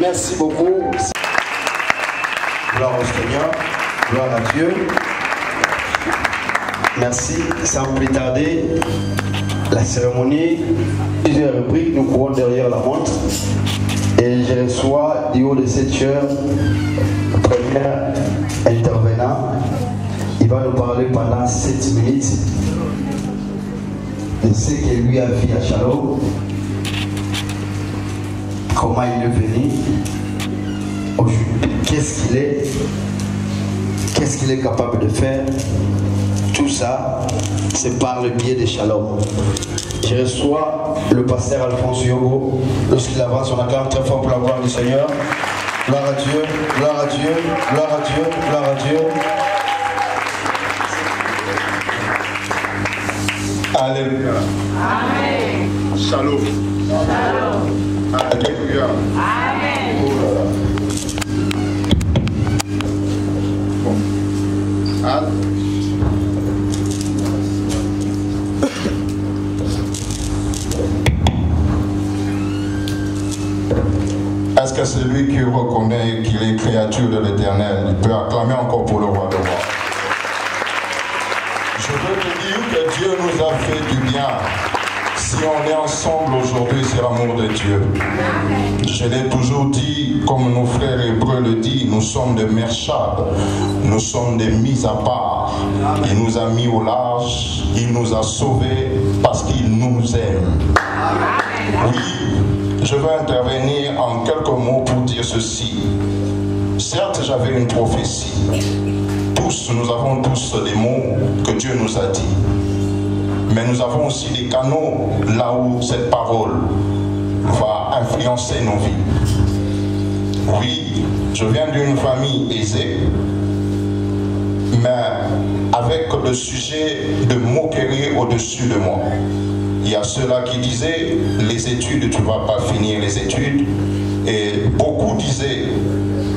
Merci beaucoup. Gloire au Seigneur, gloire à Dieu. Merci. Sans plus tarder, la cérémonie, plusieurs rubriques, nous courons derrière la montre. Et je reçois du haut de cette heure, le premier intervenant. Il va nous parler pendant 7 minutes de ce que lui a vu à Shalom, comment il est venu, qu'est-ce qu'il est capable de faire. Tout ça, c'est par le biais de Shalom. Je reçois le pasteur Alphonse Yogo. Lorsqu'il avance, on acclame très fort pour la gloire du Seigneur. Gloire à Dieu, gloire à Dieu, gloire à Dieu, gloire à Dieu. Alléluia. Amen. Shalom. Shalom. Alléluia. Amen. Bon. Est-ce que celui qui reconnaît qu'il est créature de l'Éternel, il peut acclamer encore pour le roi de rois? Je veux te dire que Dieu nous a fait du bien. Si on est ensemble aujourd'hui, c'est l'amour de Dieu. Je l'ai toujours dit, comme nos frères hébreux le disent, nous sommes des merchades, nous sommes des mis à part. Il nous a mis au large, il nous a sauvés parce qu'il nous aime. Oui, je veux intervenir en quelques mots pour dire ceci. Certes, j'avais une prophétie. Nous avons tous des mots que Dieu nous a dit. Mais nous avons aussi des canaux là où cette parole va influencer nos vies. Oui, je viens d'une famille aisée, mais avec le sujet de moquerie au-dessus de moi. Il y a ceux-là qui disaient, les études, tu ne vas pas finir les études. Et beaucoup disaient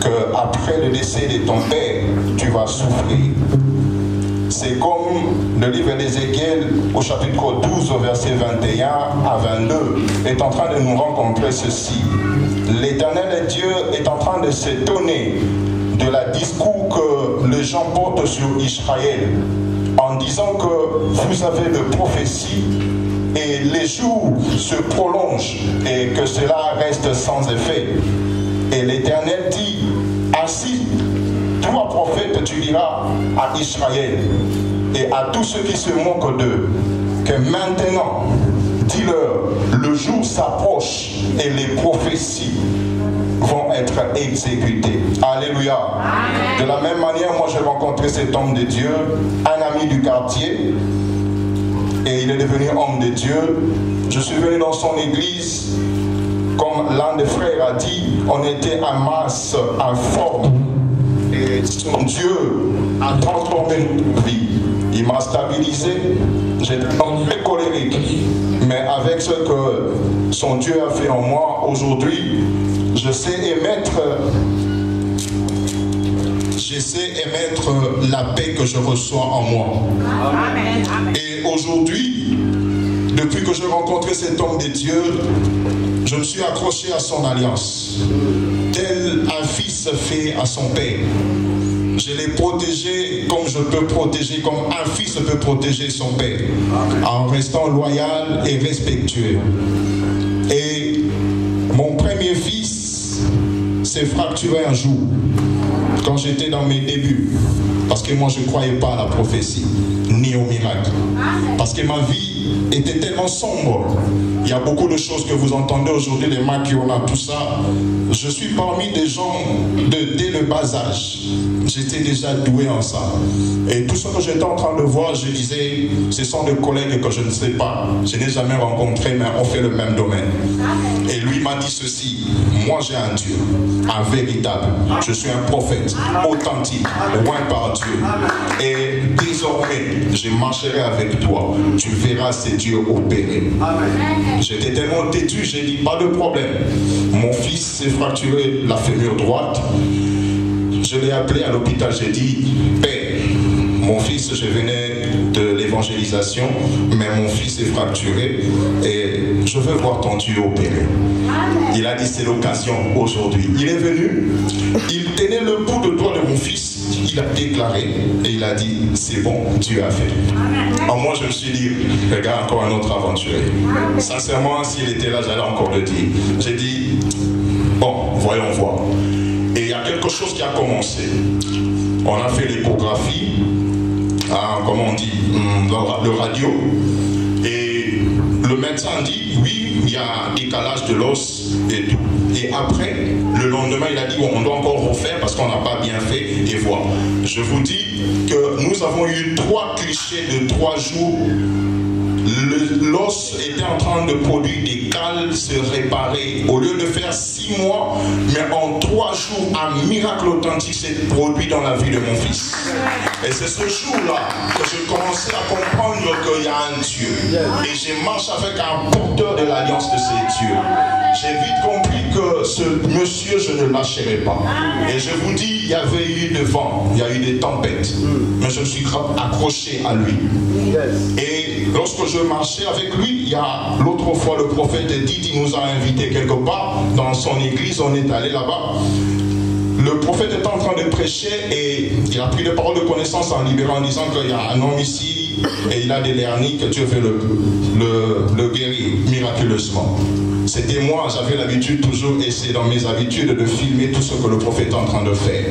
qu'après le décès de ton père, tu vas souffrir. C'est comme le livre d'Ézéchiel au chapitre 12, verset 21 à 22, est en train de nous rencontrer ceci. L'Éternel Dieu est en train de s'étonner de la discours que les gens portent sur Israël, en disant que vous avez de prophéties et les jours se prolongent et que cela reste sans effet. Et l'Éternel dit, ainsi, toi prophète, tu diras à Israël et à tous ceux qui se moquent d'eux, que maintenant, dis-leur, le jour s'approche et les prophéties vont être exécutées. Alléluia. Amen. De la même manière, moi j'ai rencontré cet homme de Dieu, un ami du quartier, et il est devenu homme de Dieu. Je suis venu dans son église, comme l'un des frères a dit, on était en masse, informe. Et son Dieu a transformé notre vie. Il m'a stabilisé. J'étais très colérique. Mais avec ce que son Dieu a fait en moi, aujourd'hui, je sais émettre la paix que je reçois en moi. Amen. Et aujourd'hui, depuis que j'ai rencontré cet homme de Dieu, je me suis accroché à son alliance, tel un fils fait à son père. Je l'ai protégé comme je peux protéger, comme un fils peut protéger son père, en restant loyal et respectueux. Et mon premier fils s'est fracturé un jour, quand j'étais dans mes débuts, parce que moi je ne croyais pas à la prophétie, ni au miracle. Parce que ma vie était tellement sombre. Il y a beaucoup de choses que vous entendez aujourd'hui, les maquiona, tout ça. Je suis parmi des gens dès le bas âge. J'étais déjà doué en ça. Et tout ce que j'étais en train de voir, je disais, ce sont des collègues que je ne sais pas. Je n'ai jamais rencontré, mais on fait le même domaine. Et lui m'a dit ceci, moi j'ai un Dieu, un véritable. Je suis un prophète, authentique, loin par Dieu. Et désormais, je marcherai avec toi. Tu verras ces dieux opérer. J'étais tellement têtu, j'ai dit, pas de problème. Mon fils s'est fracturé la fémur droite. Je l'ai appelé à l'hôpital, j'ai dit, père, mon fils, je venais de l'évangélisation, mais mon fils est fracturé et je veux voir ton Dieu opérer. Il a dit c'est l'occasion aujourd'hui. Il est venu, il tenait le bout de doigt de mon fils, il a déclaré et il a dit c'est bon, Dieu a fait. Alors moi je me suis dit, regarde encore un autre aventurier. Sincèrement, s'il était là, j'allais encore le dire. J'ai dit, bon, voyons voir. Et il y a quelque chose qui a commencé. On a fait l'échographie, comment on dit, le radio. Et le médecin dit, oui, il y a un décalage de l'os et tout. Et après, le lendemain, il a dit, bon, on doit encore refaire parce qu'on n'a pas bien fait. Et voilà. Je vous dis que nous avons eu 3 clichés de 3 jours. L'os était en train de produire des cales, se réparer. Au lieu de faire 6 mois, mais en 3 jours, un miracle authentique s'est produit dans la vie de mon fils. Et c'est ce jour-là que j'ai commencé à comprendre qu'il y a un Dieu. Et j'ai marché avec un porteur de l'alliance de ces dieux. J'ai vite compris que ce monsieur, je ne lâcherai pas. Et je vous dis, il y avait eu des vents, il y a eu des tempêtes. Mais je me suis accroché à lui. Et lorsque je marchais avec lui, il y a l'autre fois, le prophète dit, il nous a invités quelque part dans son église, on est allé là-bas. Le prophète est en train de prêcher et il a pris des paroles de connaissance en libérant en disant qu'il y a un homme ici et il a des hernies, que Dieu veut le guérir miraculeusement. C'était moi, j'avais l'habitude toujours, et c'est dans mes habitudes, de filmer tout ce que le prophète est en train de faire.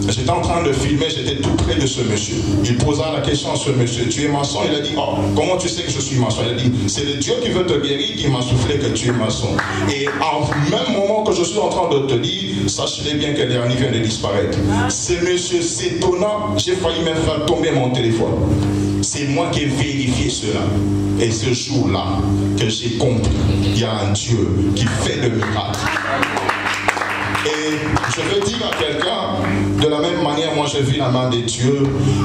J'étais en train de filmer, j'étais tout près de ce monsieur. Il posa la question à ce monsieur, tu es maçon? Il a dit, oh, comment tu sais que je suis maçon? Il a dit, c'est le Dieu qui veut te guérir qui m'a soufflé que tu es maçon. Et en même moment que je suis en train de te dire, sachez bien que l'hernie vient de disparaître. Ce monsieur s'étonnant, j'ai failli même faire tomber mon téléphone. C'est moi qui ai vérifié cela. Et ce jour-là, que j'ai compris, il y a un Dieu qui fait le miracle. Et je veux dire à quelqu'un, de la même manière, moi j'ai vu la main des dieux,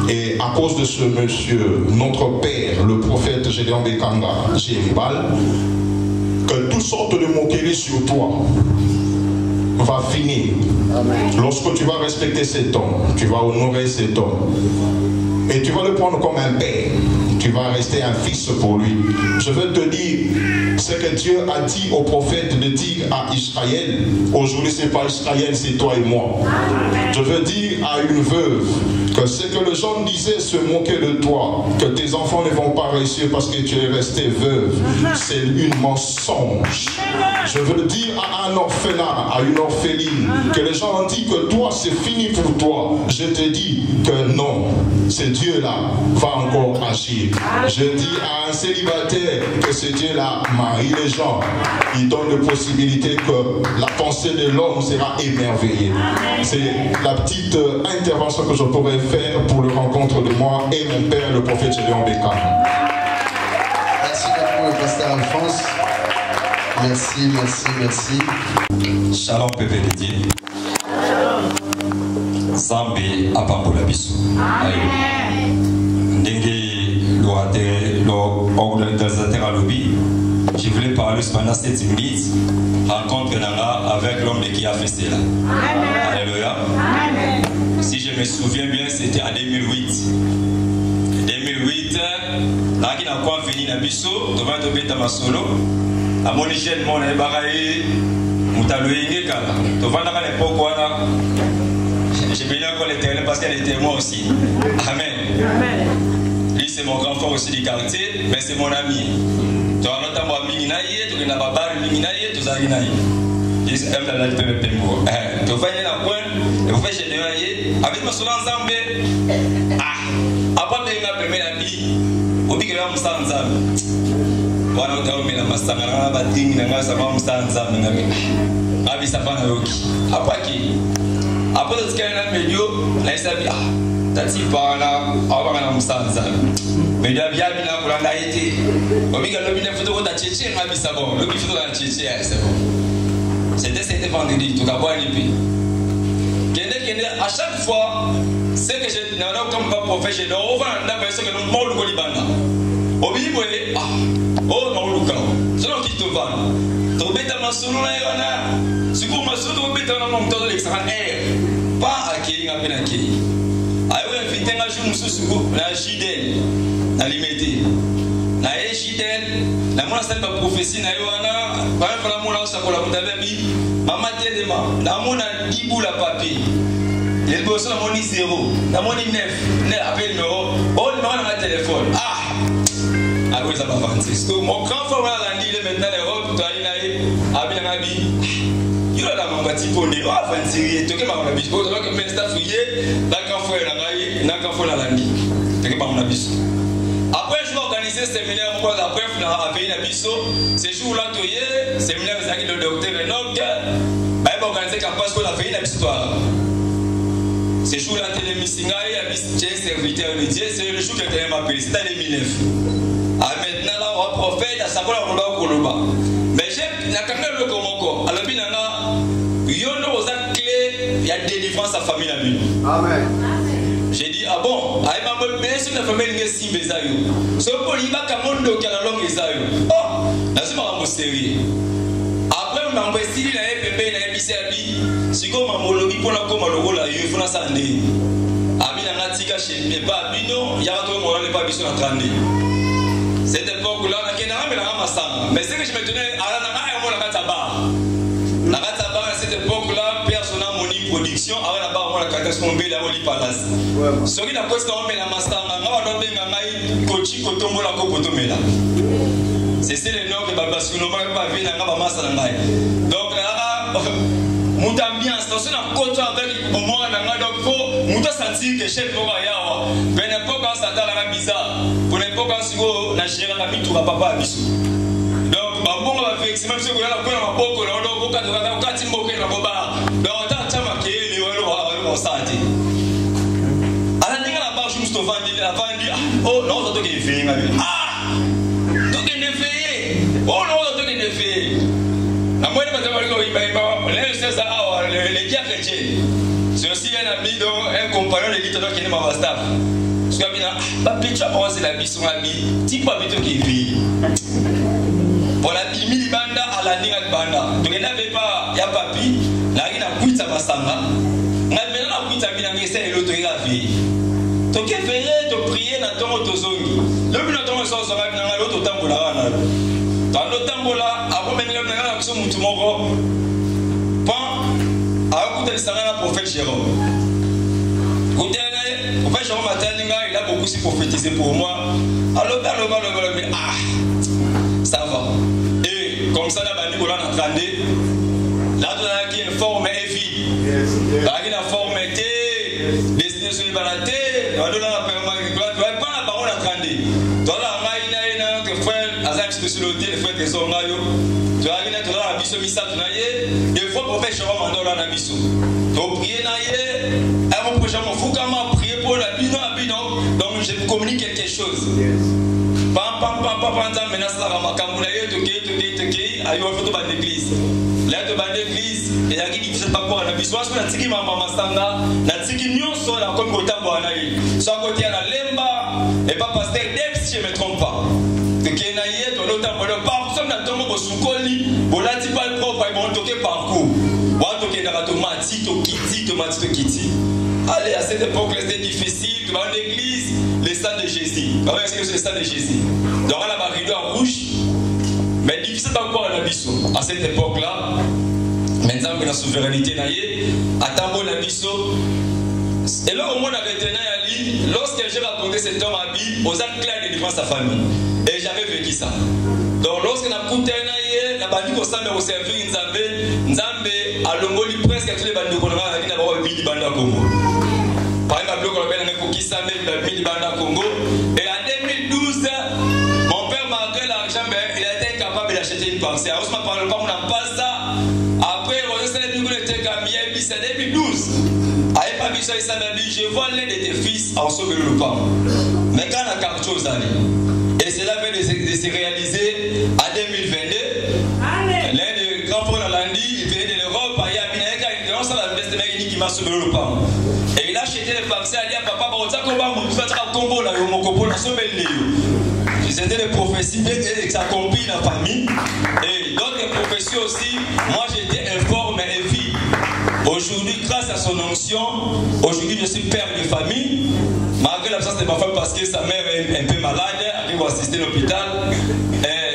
et à cause de ce monsieur, notre père, le prophète Gédéon Bekanga, Jéribal, que toutes sortes de moqueries sur toi va finir. Amen. Lorsque tu vas respecter cet homme, tu vas honorer cet homme, et tu vas le prendre comme un père. Tu vas rester un fils pour lui. Je veux te dire ce que Dieu a dit au prophète de dire à Israël. Aujourd'hui, ce n'est pas Israël, c'est toi et moi. Je veux dire à une veuve que ce que les gens disaient se moquer de toi, que tes enfants ne vont pas réussir parce que tu es restée veuve, c'est une mensonge. Je veux dire à un orphelin, à une orpheline, que les gens ont dit que toi, c'est fini pour toi. Je te dis que non, ce Dieu-là va encore agir. Je dis à un célibataire que ce Dieu-là marie les gens. Il donne la possibilité que la pensée de l'homme sera émerveillée. C'est la petite intervention que je pourrais faire pour le rencontre de moi et mon père, le prophète Gédéon Bekanga. Merci beaucoup, le pasteur Alphonse. Merci, merci, merci. Shalom, Pépé Didier. Zambi apambola biso. L'organisateur à lobby, je voulais parler pendant 7 minutes, rencontre avec l'homme qui a fait cela. Alléluia. Si je me souviens bien, c'était en 2008. 2008, là qui n'a pas fini la biso, devant tomber dans ma solo, à mon échelle, mon ébarraé, Moutaloïngue, devant l'époque, j'ai béni encore l'éternel parce qu'elle était moi aussi. Amen. Lui, c'est mon grand frère aussi du quartier, mais c'est mon ami. Tu as notamment Minginaïe, tu as Babar Minginaïe, tu as Ginaïe. Il s'est aimé la paix de Pembo. Tu vas y aller la pointe, et vous faites généraler avec ma soeur ensemble. Ah, après, il m'a permis la vie. Au pic de la moussa ensemble. Voilà, on a mis la massa, on a battu, on a sama moussa ensemble. On a vu ça pendant le qui. Après qui? Après, ce qu'il y a un milieu, là, il s'est dit, tati pana awanga na musanza media bia bina kulanda ite omiga lobi na foto ta cheche ngabisa bon lobi foto na cheche c'est bon c'était vendredi tout ka boire lipi kende à chaque fois c'est que je n'a comme pas professionnel on va na personne que nous molu ko libanda obi boye oh non luka selon qui te va to beta masunu na yona siku masunu beta na mon todo l'extraordinaire pas à qui ngapena qui. Je vais inviter un jour na JDL. na limité na echidel na mona sala prophétie na yoana ba fala mona osakola mutabebi mama telema na mona dibula papier il bosse na moni 0 na moni 9 ne appel numéro oh numéro na téléphone ah oui ça va avancer parce que mon grand frère là dit maintenant l'Europe toi il a abina ngabi il a la mamba tipo ne avancer to ke ba na biso to ke mais staff yé la grand frère na grand frère la ndi to ke ba na biso. Après, je vais organiser un séminaire après à pays Nabiso. Ce jour-là, le séminaire avec le docteur Enoch, je vais organiser parce qu'on a fait une histoire. Ce jour-là, j'ai un serviteur de Dieu, c'est le jour que tu m'as appelé, c'était en 2009. Maintenant, là, on va prophète, à Sakola, on va au Koloba. Mais j'ai quand même le Komoko. Alors, il y a clé, il y a délivrance à la famille. Amen. J'ai dit, ah bon, il m'a bien sûr la famille n'est si bézaïo. Ce qu'on y va qu'à mon dos qui a la langue bézaïo. Oh, là c'est ma sérieux. Après, on m'a investi dans les bébés, dans les bisserbi. Si comme ma mologie pour la comme le rôle là, il faut la sandé. Ami n'a pas tika chez mes pas bino, il y a un truc moi les pas biso en train de. Cette époque là, on a qu'un mais la massang. Mais c'est que je me tenais à la nana et moi la kataba. La kataba à cette époque là, personne n'a mon production, à la barre moi la catastrophe tombée là au palace. Ce qui n'a pas été en la massanga, on a bien gagné coach kotombo la kopotomela. C'est le nom que Baba Suno va pas venir dans la masse. Donc là, mon ambiance, dans une côte avec le moment, donc faut monter sentir que chef va y avoir. Mais n'importe quand ça t'a l'air bizarre. Pour n'importe quand si vous n'achètez pas la tout papa à bisou. Donc bon va faire c'est même si vous avez la bonne à beaucoup là donc quand tu moquer la boba. Donc t'as chama que les on santé. À la dernière la barre juste avant dit oh non ça doit qu'il fait ah donc il ne fait oh non ça doit qu'il ne fait. La moyenne de les diacres chrétiens. C'est aussi un ami, un compagnon de l'éditeur qui est ma staff. Parce que tu as pensé la vie, son ami, tu peux habiter qui vit. Pour la bimili banda à la niga banda. Donc il n'avait pas, il y a papi, la rine a quitté sa masanga. On a maintenant quitté sa binangue, c'est l'autre qui a vie. Donc il fallait te prier dans ton autozongi. Le but de ton sens, on va venir à l'autre temps pour la rana. Dans le temps là, avant même le temps action mutumoko, pan, à écouter le sarana prophète Jérôme. Écoutez, le prophète Jérôme il a beaucoup aussi prophétisé pour moi. Alors dans le mal, mais ah, ça va. Et comme ça, la bande qu'on a entendu, là tu as une forme et vie, là il a forme et destiné sur les balatés, là tu as pas la parole entendue. Toi là, sur le frère des Zongayo, tu as gagné la biso misa tunaye, des fois prophète Jérôme mandola na biso. Donc prier naye, avant que j'aime fukama prier pour la bidon à bidon, donc je communique quelque chose. Pam menace la makamulaye toke, ayo photo ban d'église. Là de ban d'église, et la qui dit pas quoi na biso, parce que na tiki mama masanga, na tiki nyonso la comme kotambo anaye. Soit côté à la lemba et pas pasteur Deb si je me trompe pas. Allez, à cette époque, c'était difficile. Tu vas à l'église, les sangs de Jésus. C'est le sang de Jésus. Donc, on a la rideau en rouge. Mais difficile encore à la biso. À cette époque-là, maintenant que la souveraineté n'a pas, à Tambo la biso. Et là, au moins, on avait tenu à lui, lorsque j'ai raconté cet homme à lui, aux actes clairs de défense de sa famille. Et j'avais vécu ça. Donc, lorsqu'on a écouté un la bandit qu'on s'en au servir, Nzambe, à l'ongoli presque tous les bandits qu'on a qui n'a pas vu Banda Congo. Par exemple, on a vu qui s'en met Banda Congo. Et en 2012, mon père, malgré l'argent, il a été incapable d'acheter une pensée. Alors, on ne parle pas, on n'a pas ça. Après, on a dit qu'on était gagné, c'est 2012. Je vois l'un de tes fils en sauver le pain. Mais quand on a quelque chose à dire, et cela vient de se réaliser en 2022. L'un des grands frères Landi, il venait de l'Europe, il y a un qui m'a sauvé le pain. Et il a acheté les pensées, il a dit à papa, c'était des prophéties et ça accomplit la famille. Et d'autres prophéties aussi, moi j'étais informé et vie. Aujourd'hui, Aujourd'hui, grâce à son onction, aujourd'hui je suis père de famille. Malgré l'absence de ma femme parce que sa mère est un peu malade, elle va assister à l'hôpital.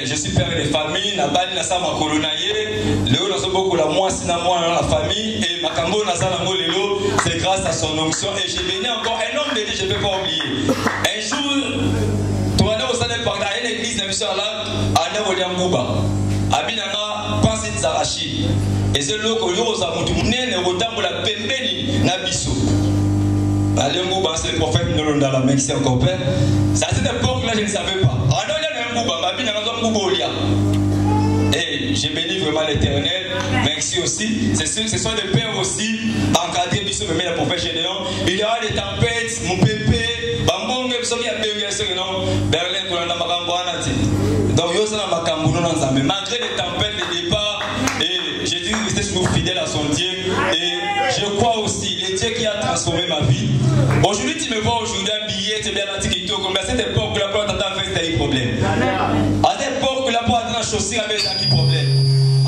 Je suis père de famille, na bali na sama kolonaye, leo na beaucoup la moi sina moi dans la famille et makambo na sala ngo lelo, c'est grâce à son onction et j'ai béni encore un homme de Dieu, je ne peux pas oublier. Un jour, tu vas aller au stade par une église de mission là, à Newoliambuba. Abinanga pense Zarachi. Et c'est là que l'eau a monté ne retambe la pembeni na biso. Alembuba c'est le prophète Nolonda la mec c'est encore père. Ça à cette époque là je ne savais pas. Et j'ai béni vraiment l'Éternel. Merci aussi. Ce sont des pères aussi encadrés bisous mais le prophète Gédéon. Il y aura des tempêtes, mon pépé, bambonge bisous qui a béni ce non. Berlin pour la makambo anati. Donc yo ça na makambo non ensemble. Malgré les tempêtes, les départs et j'ai dit rester toujours fidèle à son Dieu et je crois aussi le Dieu qui a transformé ma vie. Aujourd'hui tu me vois aujourd'hui habillé, tu es bien antiquito comme à cette époque là pour t'attendre à faire des problèmes. À cette époque là pour attendre à chaussure avec des problèmes.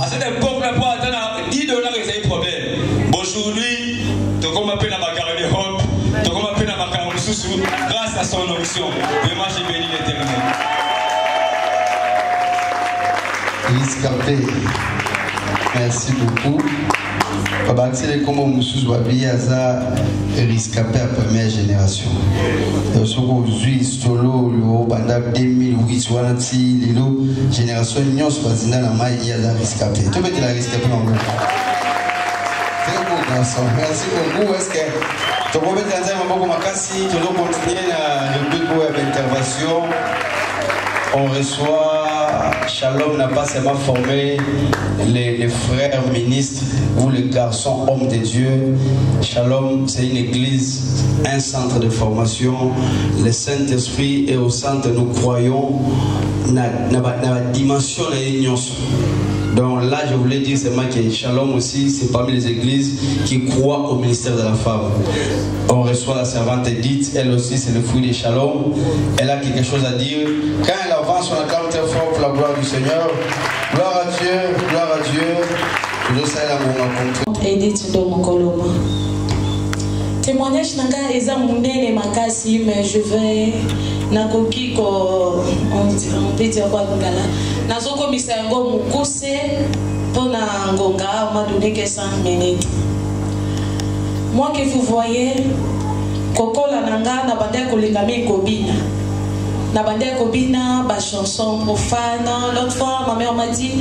À cette époque là pour attendre à $10 avec des problèmes. Aujourd'hui, tu comme appelle à ma garde-robe, tu comme appelle à ma carrière grâce à son onction. Vraiment j'ai béni l'Éternel. Riscapé. Merci beaucoup. Babatile comme Moussous Wabi Aza riscapé à première génération. Et ce qu'aujourd'hui, Stolo, le Banda 2008, Wanati, Lilo, génération Nyos, Bazina, la Maï, Aza riscapé. Tu peux te la riscapé en gros. Très beau garçon. Merci beaucoup. Est-ce que tu peux mettre dans un moment comme Makassi, tu dois continuer le plus beau d'intervention. On reçoit, Shalom n'a pas seulement formé les frères ministres ou les garçons hommes de Dieu. Shalom, c'est une église, un centre de formation. Le Saint-Esprit est au centre, nous croyons, dans la dimension de l'union. Donc là, je voulais dire seulement que Shalom aussi, c'est parmi les églises qui croient au ministère de la femme. On reçoit la servante Edith, elle aussi, c'est le fruit de Shalom. Elle a quelque chose à dire. Quand elle avance, on acclame très fort pour la gloire du Seigneur. Gloire à Dieu, gloire à Dieu. Toujours ça, elle a mon rencontre. Edith Domokoloma. Témoignage nanga eza munene makasi, mais je vais nakoki ko on peut dire quoi ngala nazoko misango mukuse pona ngonga on m'a donné que 5 minutes. Moi que vous voyez kokola nanga na bande kolingami kobina na bande kobina ba chanson profane. L'autre fois ma mère m'a dit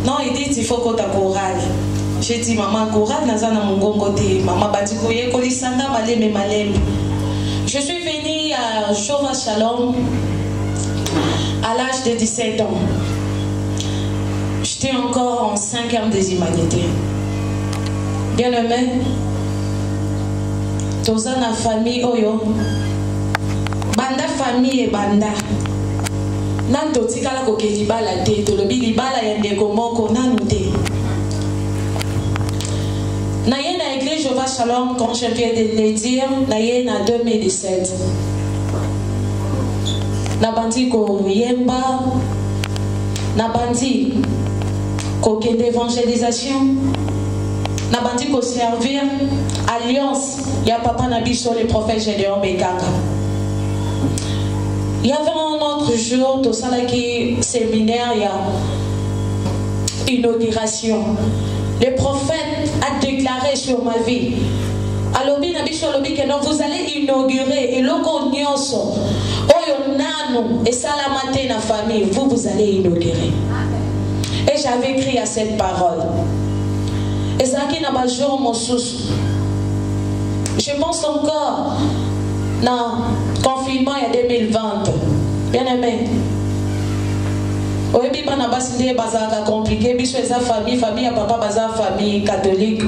non, il dit il faut que tu chorale. J'ai dit maman chorale nazana mongongo te maman batikoye kolisanga maleme maleme. Je suis venue à Shova Shalom à l'âge de 17 ans. J'étais encore en 5e des humanités. Bien aimé, toza na famille oyo banda famille et banda nanto tikala ko kelibala te to lobi libala ya ndeko moko nanu te. Naye na église Jova Shalom, comme je viens de le dire, naye na 2017. Nabandi ko yemba, nabandi ko kende évangélisation, nabandi ko servir alliance. Ya papa nabiso le prophète Gédéon Bekanga. Il y avait un autre jour, tout ça là qui séminaire, il y a inauguration. Le prophète a déclaré sur ma vie. Alobi nabiso alobi que non, vous allez inaugurer et loko nyonso oyo nanu et salamate na famille, vous allez inaugurer. Et j'avais crié à cette parole. Et ça qui n'a pas joué mon sous. Je pense encore dans le confinement il y a 2020. Bien aimé. Oyebi bana basi nde bazaka compliqué biso eza famille ya papa baza famille catholique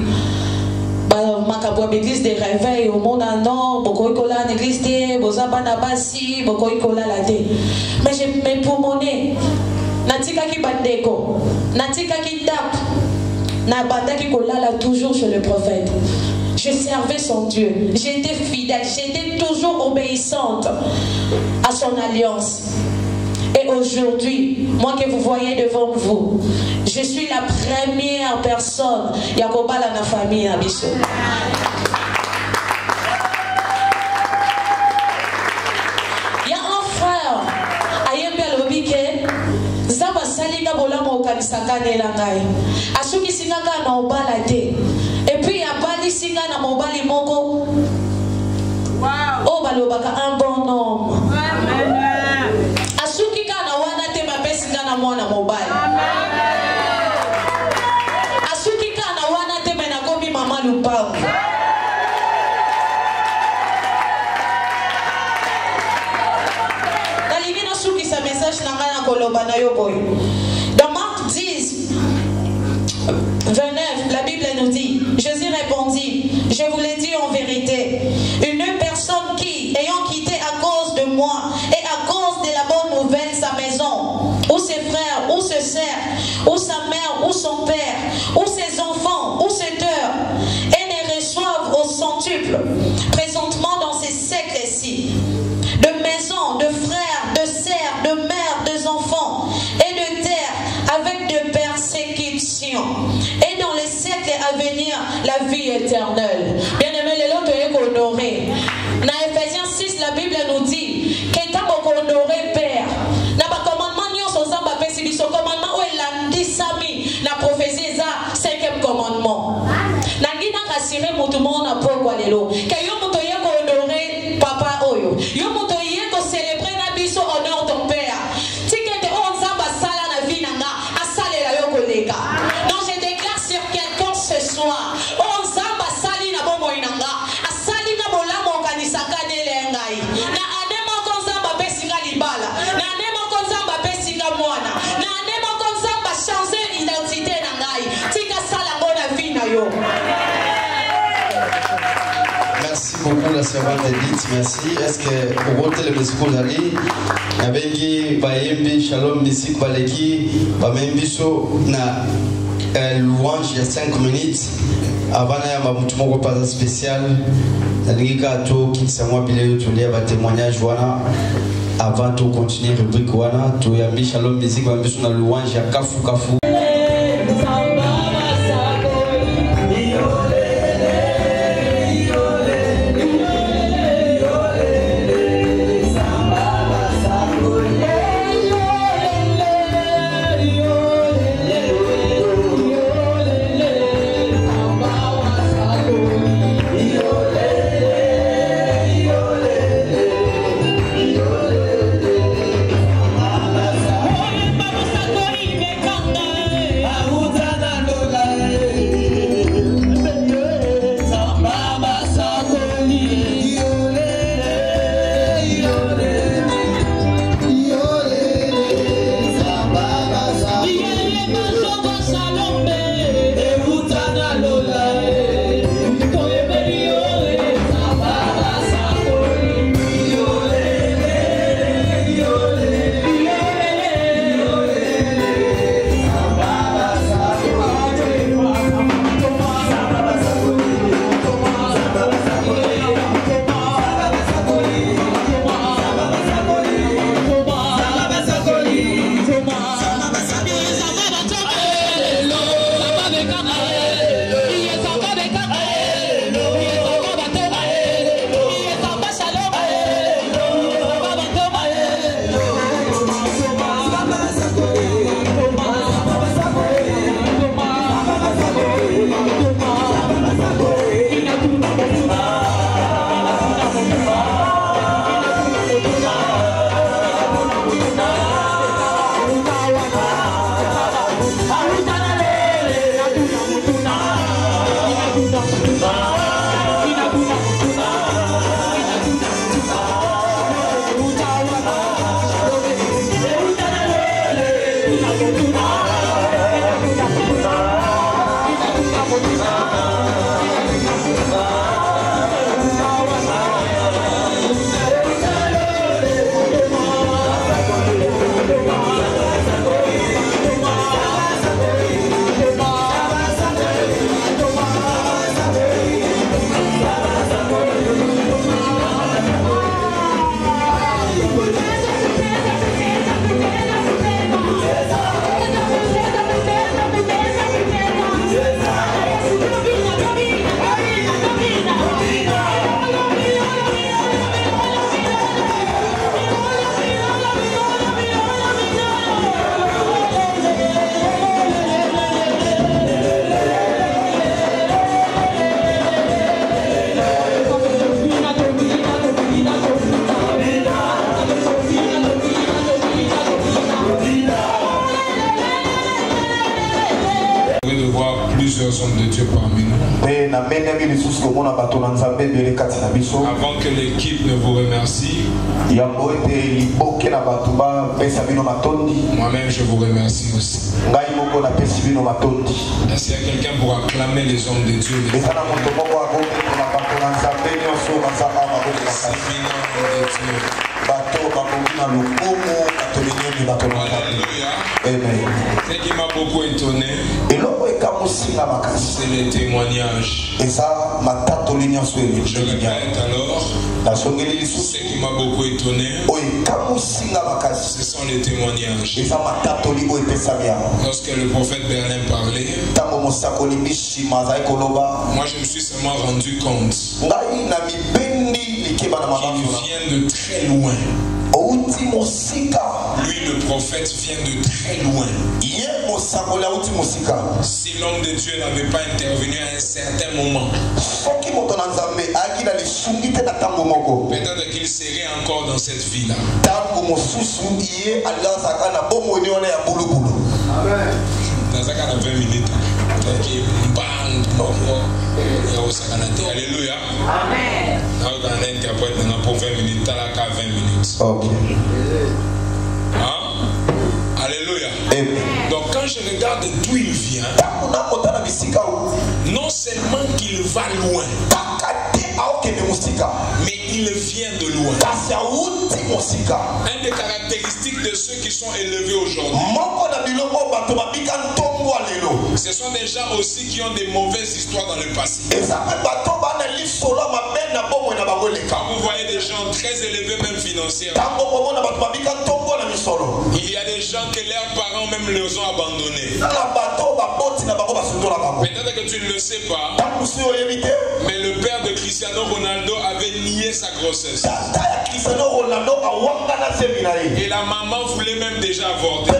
ba makabwa l'église de réveil au monde non boko ikola l'église te boza bana basi boko ikola la te mais je me pulmoné natika ki bandeko natika ki tap na bandaki kolala toujours chez le prophète. Je servais son Dieu, j'étais fidèle, j'étais toujours obéissante à son alliance. Et aujourd'hui, moi que vous voyez devant vous, je suis la première personne Yakoba la famille à Bisso. Il y a un frère, Ayembe Lobike, Zaba Salika Bolamo Kanisaka Nelangai, Asuki Singaka na Obala te, et puis Abali Singa na Mobali Moko, oh Balobaka un bon homme. Asuki Kana Wana te ma Pesinga na Mwana Mobile. Asuki Kana Wana te Menakomi Mama Lupao. Dans Marc 10, 29, la Bible nous dit, Jésus répondit, je vous l'ai dit en vérité, une personne qui, ayant quitté à cause de moi et à cause de la bonne nouvelle sa maison, ou ses frères, ou ses sœurs, ou sa mère, ou son père, ou ses enfants, ou ses teurs, et les reçoivent au centuple, présentement dans ces siècles-ci, de maisons, de frères, de sœurs, de mères, de enfants et de terre avec de persécutions et dans les siècles à venir la vie éternelle. Bien aimé, les lots est honoré. Dans Ephésiens 6, la Bible nous dit que tant qu'on honoré Père, n'a pas commandement ni on s'en va passer son commandement où il a dit Sami, n'a prophétie ça 5e commandement. N'a guida rassuré mon tout le monde à pourquoi les lots. Que yo muto yeko honoré papa oyo. Yo muto yeko célébrer na biso honor ton père. Non, je déclare sur quelqu'un ce soir. On zamba sali na bomo inanga. Asali na bolamo kanisaka nelengai. Na anema konzamba pesinga libala. Na anema konzamba pesinga mwana. Na anema konzamba changer identité nangai. Tika sala bona vie na yo. Merci beaucoup la servante Edith, merci. Est-ce que pour voter le musique d'Ali, Nabengi, Bayembi, Shalom, Musique, Baleki, Bamembiso, na louange il y a 5 minutes. Avant il y a un pas spécial. Nalika to qui s'amoi bilé to lia ba témoignage wana. Avant de continuer rubrique wana, to yambi Shalom, Musique, Bamembiso na louange ya kafu kafu. d'autres hommes de Dieu parmi nous. Avant que l'équipe ne vous remercie, moi-même je vous remercie aussi. Est-ce qu'il y a quelqu'un pour acclamer les hommes de Dieu? Ce qui m'a beaucoup étonné, c'est les témoignages. Je répète alors, ce qui m'a beaucoup étonné, ce sont les témoignages. Lorsque le prophète Berlin parlait, moi je me suis seulement rendu compte qu'il vient de très loin. Lui, le prophète, vient de très loin. Si l'homme de Dieu n'avait pas intervenu à un certain moment, peut-être qu'il serait encore dans cette vie-là. Dans un cas de 20 minutes. Alléluia. Amen. Pour 20 minutes, 20 minutes. Ok. Hein? Alléluia. Donc quand je regarde d'où il vient, non seulement qu'il va loin, mais il vient de loin. Une des caractéristiques de ceux qui sont élevés aujourd'hui, ce sont des gens aussi qui ont des mauvaises histoires dans le passé. Quand vous voyez des gens très élevés même financièrement, il y a des gens que leurs parents même les ont abandonnés. Peut-être que tu ne le sais pas, mais le père de Cristiano Ronaldo avait nié sa grossesse. Et la maman voulait même déjà avorter.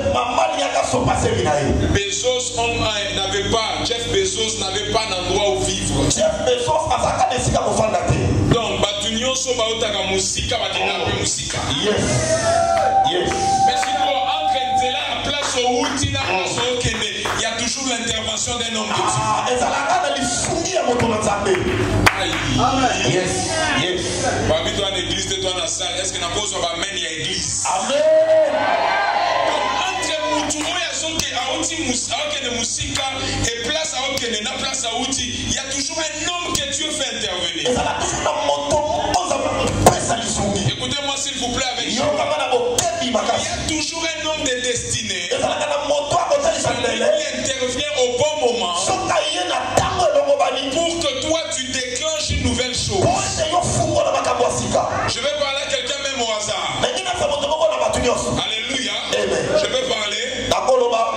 Jeff Bezos n'avait pas d'endroit où vivre. Donc, mais si pour entre la place au Outina, il y a toujours l'intervention d'un homme de Dieu. Yes. Parmi toi en église, toi dans la salle, est-ce que nous avons amené à l'église? Amen. Entre Moutouro et Musika et place à Okene, na place à Outi, il y a toujours un homme que Dieu fait intervenir. Écoutez-moi s'il vous plaît avec moi. Il y a toujours un homme de destinée. Il intervient au bon moment pour que toi tu déclenches une nouvelle chose. Je vais parler à quelqu'un même au hasard. Alléluia. Je vais parler.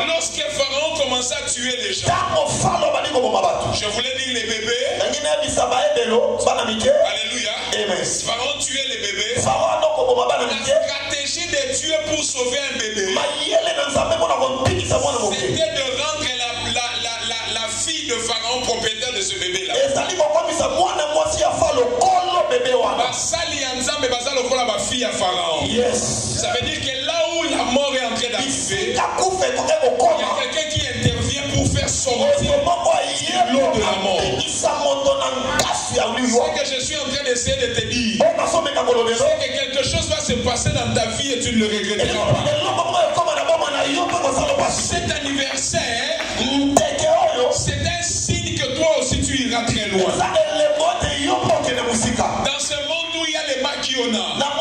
Lorsque Pharaon commençait à tuer les gens, je voulais dire les bébés. Alléluia. Pharaon tuait les bébés. La stratégie de Dieu pour sauver un bébé, c'était de rendre la fille de Pharaon propriétaire de ce bébé-là. Ça veut dire que là où la mort est en train d'arriver, il y a quelqu'un qui intervient pour faire sortir l'eau de la mort. Ce que je suis en train d'essayer de te dire, c'est que quelque chose va se passer dans ta vie et tu ne le regretteras pas. Cet anniversaire, c'est un signe que toi aussi tu iras très loin. Dans ce monde où il y a les maquiona, dans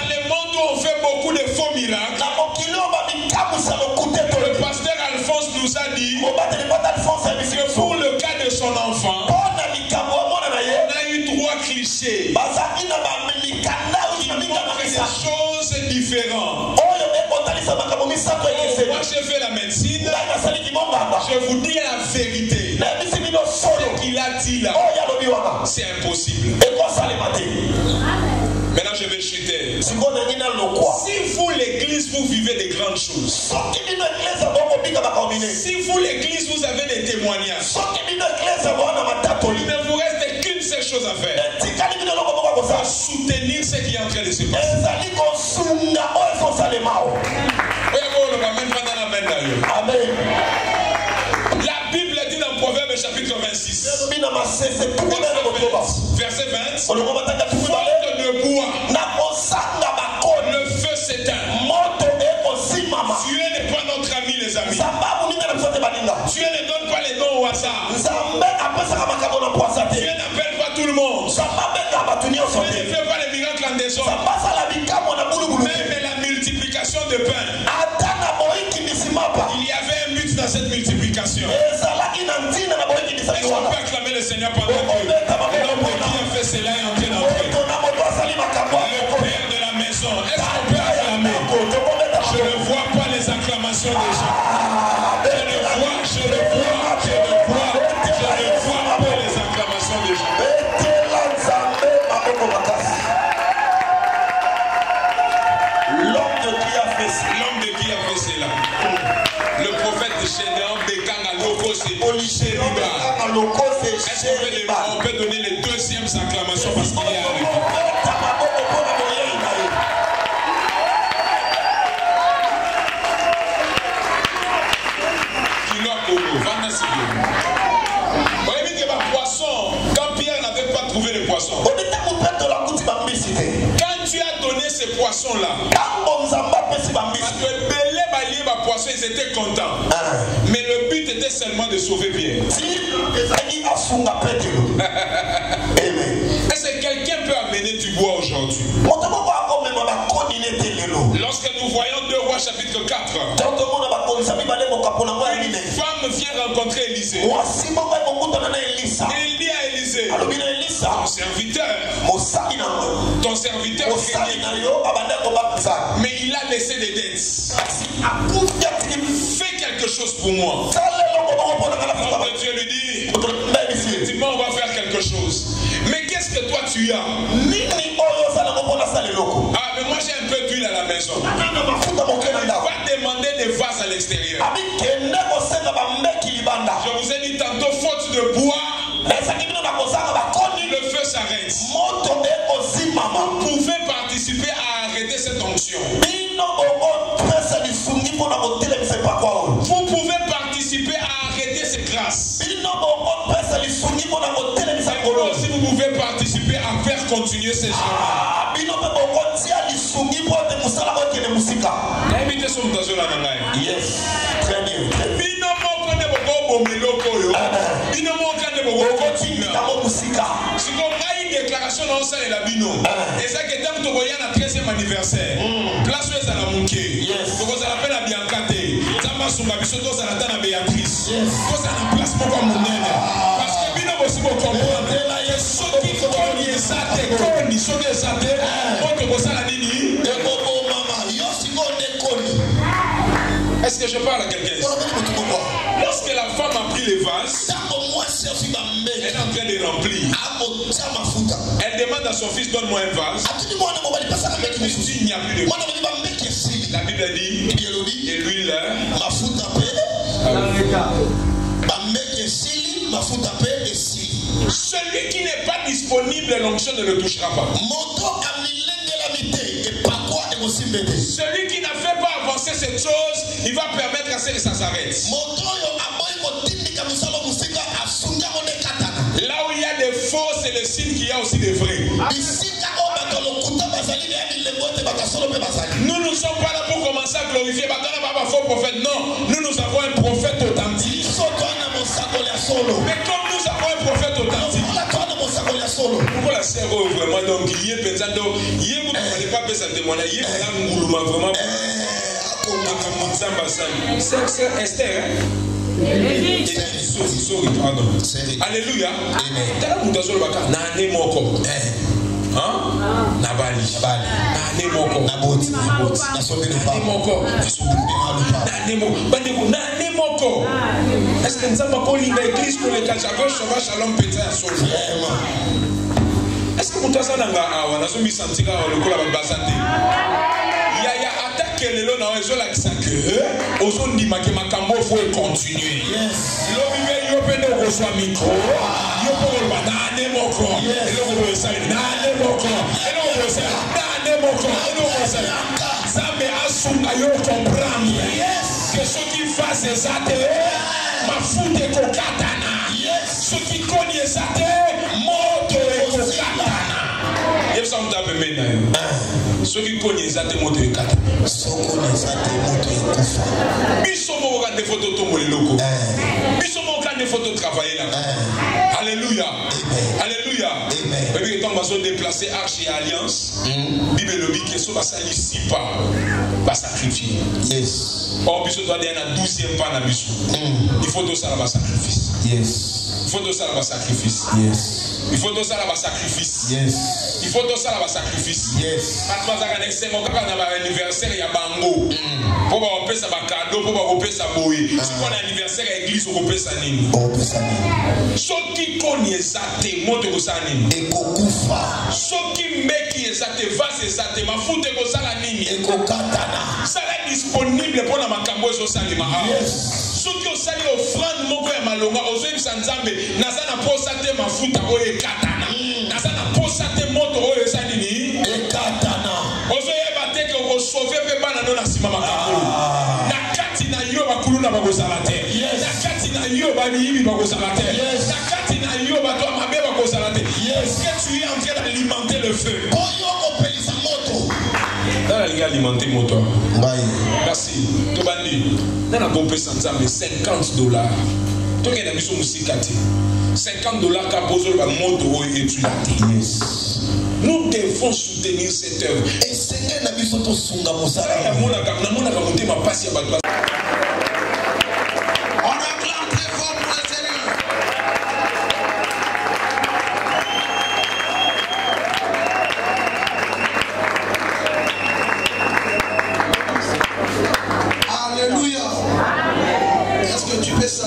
le monde où on fait beaucoup de faux miracles, le pasteur Alphonse nous a dit que pour le cas de son enfant, on a eu 3 clichés qui montrent des choses différentes. Moi j'ai fait la médecine, je vous dis la vérité. Ce qu'il a dit là, c'est impossible. Maintenant je vais chuter. Si vous l'église vous vivez des grandes choses, si vous l'église vous avez des témoignages, il ne vous reste qu'une seule chose à faire: soutenir ce qui est en train de se passer. Amen. La Bible 26. Verset 20. Faute de bois, le feu s'éteint. Dieu n'est pas notre ami, les amis. Dieu ne donne pas les dons au hasard. Dieu n'appelle pas tout le monde. Dieu ne fait pas les miracles en désordre. Même la multiplication de pain. Il y avait un but dans cette multiplication. Est-ce qu'on peut acclamer le Seigneur pendant que l'homme qui a fait cela est entré dans le Père de la maison? Est-ce qu'on peut acclamer? Je ne vois pas les acclamations des gens. Je ne vois pas les acclamations des gens. L'homme de qui a fait cela? Le prophète de Gédéon, Bekanga Loko, c'est Olicheriba. Est-ce qu'on peut donner les deuxièmes acclamations parce qu'il est arrivé? Quand Pierre n'avait pas trouvé les poissons, quand tu as donné ces poissons-là, parce que poissons, ils étaient contents. Mais le but était seulement de sauver Pierre. Est-ce que quelqu'un peut amener du bois aujourd'hui? Lorsque nous voyons 2 Rois chapitre 4, une femme vient rencontrer Élisée. Et il dit à Élisée, ton serviteur mais il a laissé des dettes. Fais quelque chose pour moi. L'homme de Dieu lui dit, effectivement on va faire quelque chose. Mais qu'est-ce que toi tu as? Ah, mais moi j'ai un peu d'huile à la maison. Va demander des vases à l'extérieur. Je vous ai dit tantôt, faute de bois, le feu s'arrête. Vous pouvez participer à arrêter cette onction. Vous pouvez participer à arrêter ces grâces. Et vous aussi vous pouvez participer à faire continuer ces gens. Yes, très bien. Déclaration dans ça et la bino. Et ça que tant que tu voyais à 13e anniversaire, place où est à la monquée. Donc on s'appelle la Biancate. Zama Sunga Bisoto Zanatana Béatrice. Tout ça na place pour comme mon parce que bino aussi pour comprendre. Ce qui connaît ça te connaît, ce que ça te on te bosse la nini. Est-ce que je parle à quelqu'un? Lorsque la femme a pris les vases, elle est en train de remplir. Elle demande à son fils, donne-moi un vase. Il dit, il n'y a plus de vase. La Bible dit, et l'huile, celui qui n'est pas disponible, l'onction ne le touchera pas. Celui qui n'a fait pas avancer cette chose, il va permettre à ce que ça s'arrête. Là où il y a des faux, c'est le signe qu'il y a aussi des vrais. Nous ne sommes pas là pour commencer à glorifier un faux prophète. Non, nous avons un prophète authentique. Mais comme nous avons un prophète authentique, pourquoi la sœur vraiment donc il est pensant donc il est pas pensé témoigner il est là nguluma vraiment c'est Esther sorry pardon alléluia tala mutazo baka na ne moko na bali na ne moko na boti na sobeli pa na moko na sobeli na ne moko bande ko na ne moko est-ce que nous avons connu l'église pour les cachago shalom pétain sur est-ce que vous avez un Yaya attaque le lot dans les autres que aux autres dit que ma cambo faut continuer. L'homme il open au reçoit micro. Il peut le banane moko. Et l'homme veut ça banane moko. Et l'homme veut ça banane moko. Et l'homme veut ça. Ça me assume à yo comprendre. Que ce qui fasse ça ma foute kokatana. Ce qui soki koni ezate moto ekokatana. Yebisa mutape mena yo. Soki koni ezate moto ekatana. Sokoni ezate moto ekufa. Biso moko ka de photo tombo leloko. Biso moko ka de photo travailler là. Alléluia. Alléluia. Et puis quand on va se déplacer arche et alliance, Bible le dit que ça va ici pas va sacrifier. Yes. Or biso doit aller à 12e pas na biso. Il faut tout ça là sacrifice. Yes. Il faut tout ça là sacrifice. Yes. Il faut tout ça là sacrifice. Yes. Il faut tout ça là sacrifice. Yes. Parce que ça c'est mon papa na anniversaire ya bango. Pour ba opesa ba cadeau, pour ba opesa boye. Si on a anniversaire à l'église on opesa nini? Opesa nini? Soki koni ezate moto ko sa nini? Ekokufa. Soki meki ezate vase ezate mafuta ko sala nini? Ekokatana. Sala disponible pour na makambo ezo salima. Yes. Soki osali offrande moko ya malonga ozoyebisa nzambe naza na posa te mafuta oyo ekatana. Naza na posa te moto oyo eza nini? Ekatana. Ozoyeba te ke okosauve mpe bana no na nsima makambo. Na kati na yo bakulu na bakozala te. Na kati na yo bamiyibi bakozala te. Na kati na yo bato ya mabe bakozala te. Est-ce que tu es en train d'alimenter le feu? Oyo kopelisa moto. Dans la alimenter moto. Merci. Tobandi. Dans la compétence ensemble $50. Toi qui as mis musika te. $50 ka bozo ba moto oyo etulate. Yes. Nous devons soutenir cette œuvre. Et c'est un ami soto sunga mosala. Na mona ka monter ma passe ya bato.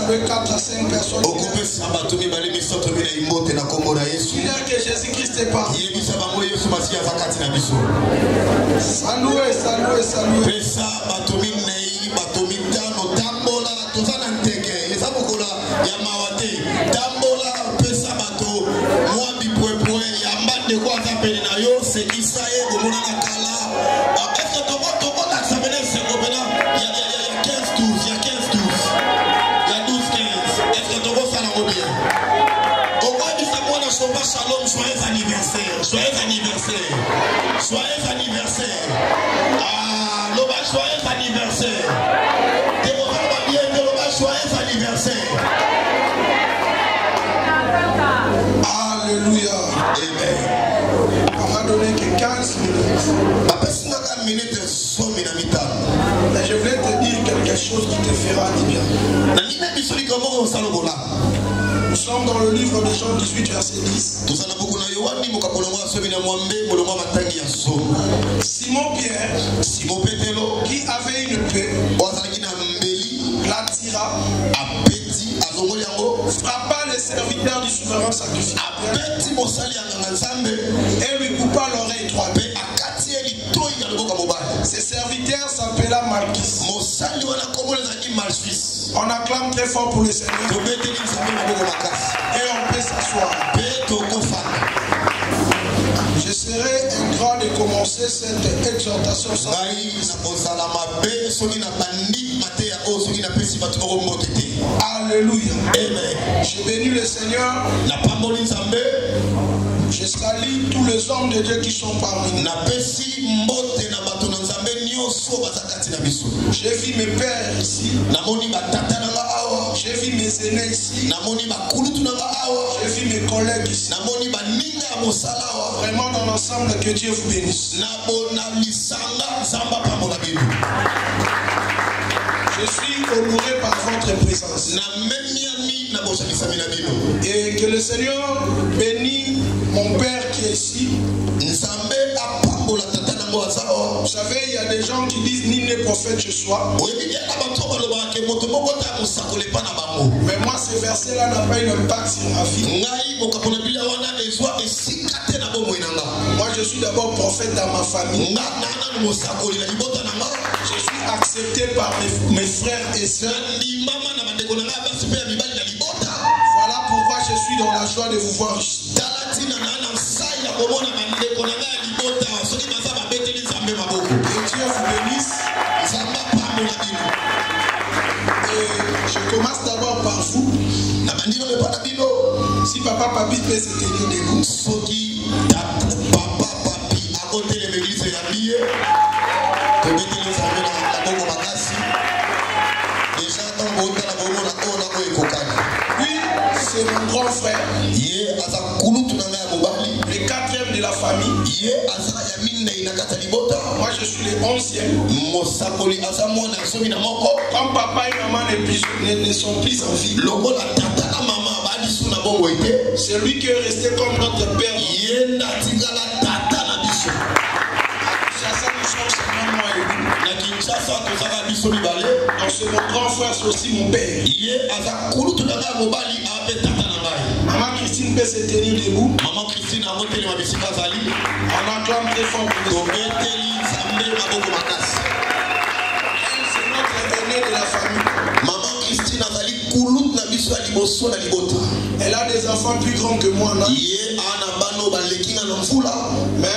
saluer 4 à 5 personnes. Dis-leur que Jésus-Christ est parti. Saluez, saluez, saluez. Joyeux anniversaire. Joyeux anniversaire. Ah, l'oba joyeux anniversaire. Joyeux anniversaire. Alléluia. Amen. On m'a donné que 15 minutes. Mais je voulais te dire quelque chose qui te fera du bien. Nous sommes dans le livre de Jean 18, verset 10. Simon Pierre, qui avait une paix, la tira, frappa les serviteurs du souverain sacrificateur et lui coupa l'oreille droite. Ses serviteurs s'appela Malchus. On acclame très fort pour le Seigneur. Et on peut s'asseoir. Je serai ingrat de commencer cette exhortation sans Alléluia. Amen. Je bénis le Seigneur. Je salue tous les hommes de Dieu qui sont parmi nous. J'ai vu mes pères ici. J'ai vu mes aînés ici. J'ai vu mes collègues ici. Vraiment dans l'ensemble, que Dieu vous bénisse. Je suis honoré par votre présence. Et que le Seigneur bénisse mon père qui est ici. Vous savez, il y a des gens qui disent ni n'est prophète je sois. Mais moi, ce verset-là n'a pas eu d'impact sur ma vie. Moi, je suis d'abord prophète dans ma famille. Je suis accepté par mes frères et sœurs. Voilà pourquoi je suis dans la joie de vous voir ici. Que Dieu vous bénisse. Et je commence d'abord par vous. papa papi peut se tenir debout. Soki papa papi à côté de l'église ya billet. To beti les amis na bongo makasi. Déjà dans bongo na bongo na ona ko ekokana. Oui, c'est mon grand frère. Ye aza kulutu na ya mobali. Le 4e de la famille. Ye aza ya minne inakata libota. Moi je suis le 11e. Mosakoli aza mwana somi na moko. Quand papa et maman ne sont plus en vie. Logo la tata na maman badi suna bongo ite. C'est lui qui est resté comme notre père. Ye na tingala tata na biso. Ça nous sommes seulement moi et lui. Na Kinshasa tozaka biso mibale. Donc c'est mon grand frère, c'est aussi mon père. Ye aza kulutu na ya mobali ape tata na ngai. Maman Christine peut se tenir debout. Maman Christine a monté les mabisika zali. On acclame très fort pour nous. C'est notre aîné de la famille. Maman Christine a zali kulut na biso ya liboso na libota. Elle a des enfants plus grands que moi. Ye ana bano balekinga na mvula. Mais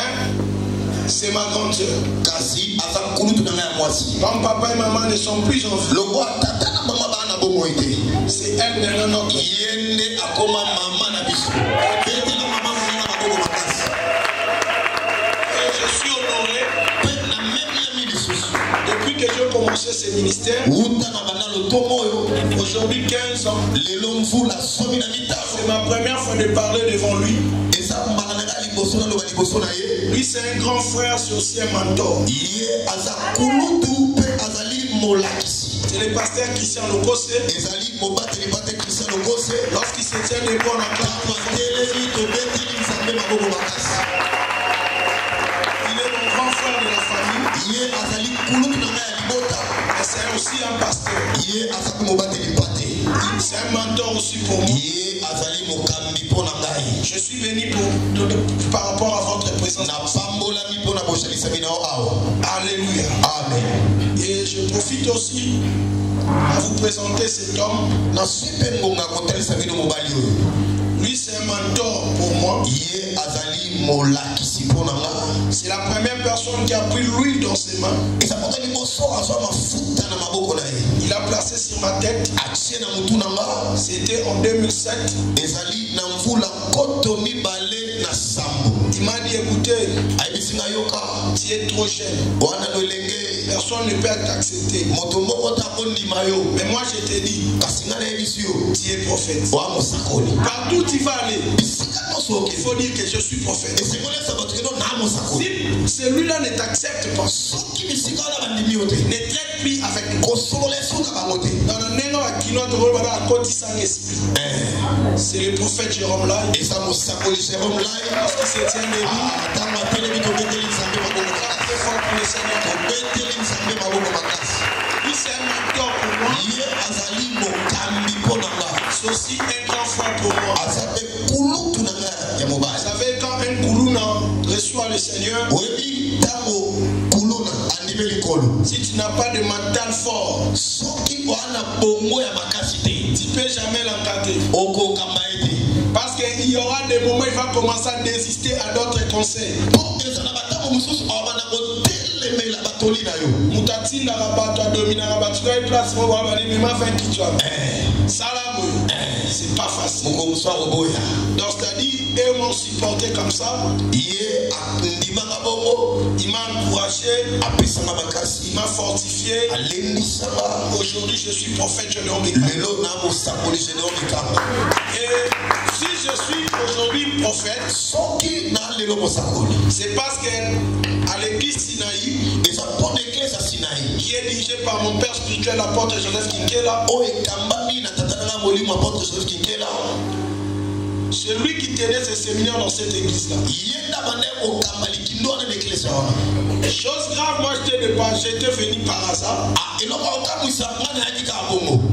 c'est ma grande sœur. Kasi aza kulutu na ya mwasi. Quand papa et maman ne sont plus en vie. Logo tata na mama bana bongo ite. C'est elle maintenant notre. Yende akoma mama na biso. Bete na mama mwana na bongo makasi. Et je suis honoré. Depuis que j'ai commencé ce ministère, aujourd'hui 15 ans, c'est ma première fois de parler devant lui. Lui c'est un grand frère, c'est aussi un mentor. C'est le pasteur Christian Lokose. Lorsqu'il se tient debout en acclamant, et c'est aussi un pasteur. C'est un mentor aussi pour moi. Je suis venu par rapport à votre présence. Alléluia. Amen. Et je profite aussi à vous présenter cet homme. Lui c'est un mentor pour moi. C'est la première personne qui a pris l'huile dans ses mains. Il a placé sur ma tête. C'était en 2007. Il m'a dit écoutez, tu es trop jeune. Personne ne peut t'accepter. Mais moi je te dis, tu es prophète. Partout tu vas aller, il faut dire que je suis prophète. Si celui-là ne t'accepte pas, ne traite plus avec moi. C'est le prophète Jérôme Lai. Lorsqu'il se tient debout, très fort pour le Seigneur. Lui c'est un mentor pour moi. C'est aussi un grand frère pour moi. Vous savez, quand un Koulouna reçoit le Seigneur, si tu n'as pas de mental fort, tu ne peux jamais l'encadrer. Parce qu'il y aura des moments où il va commencer à désister à d'autres conseils. C'est pas facile. Donc c'est-à-dire, ils m'ont supporté comme ça. Il m'a encouragé, il m'a fortifié. Aujourd'hui je suis prophète Gédéon Bikamba. Et si je suis aujourd'hui prophète, c'est parce qu'à l'église Sinaï, qui est dirigée par mon père spirituel, l'apôtre Joseph Kinkela, c'est lui qui tenait ce séminaire dans cette église-là. Chose grave, moi j'étais venu par hasard.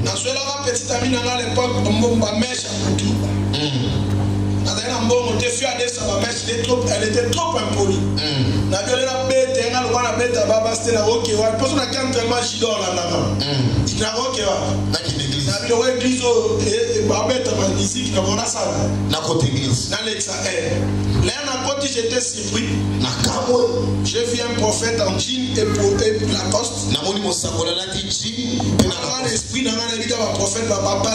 Dans ce petit ami dans l'époque, elle était trop impolie. J'étais surpris. J'ai vu un prophète en jean et Lacoste. Dans l'esprit, dans un prophète, papa.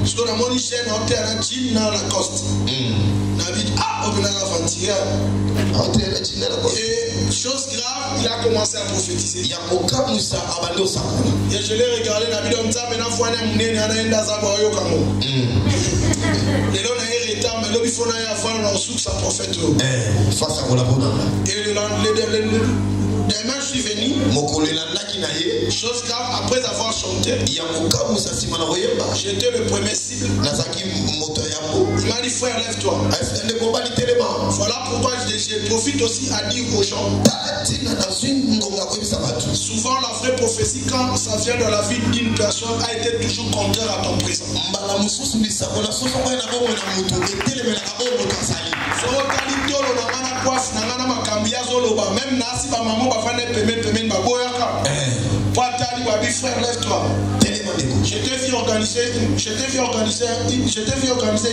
Parce que dans mon chaîne, on était à la jean dans la coste. Et chose grave, il a commencé à prophétiser. Et je l'ai regardé, David on t'a maintenant fois n'amené n'a rien d'azabo yokamo. Et là on a hérité, mais là il faut n'aller avoir dans sous sa prophète. Face à la bonne. Et demain je suis venu. Chose grave, après avoir chanté, j'étais le premier cible. Il m'a dit frère lève-toi. Voilà pourquoi je profite aussi à dire aux gens. Souvent la vraie prophétie quand ça vient de la vie d'une personne a été toujours contraire à ton présent. Même si ma maman va faire frère lève-toi. Je t'ai vu organiser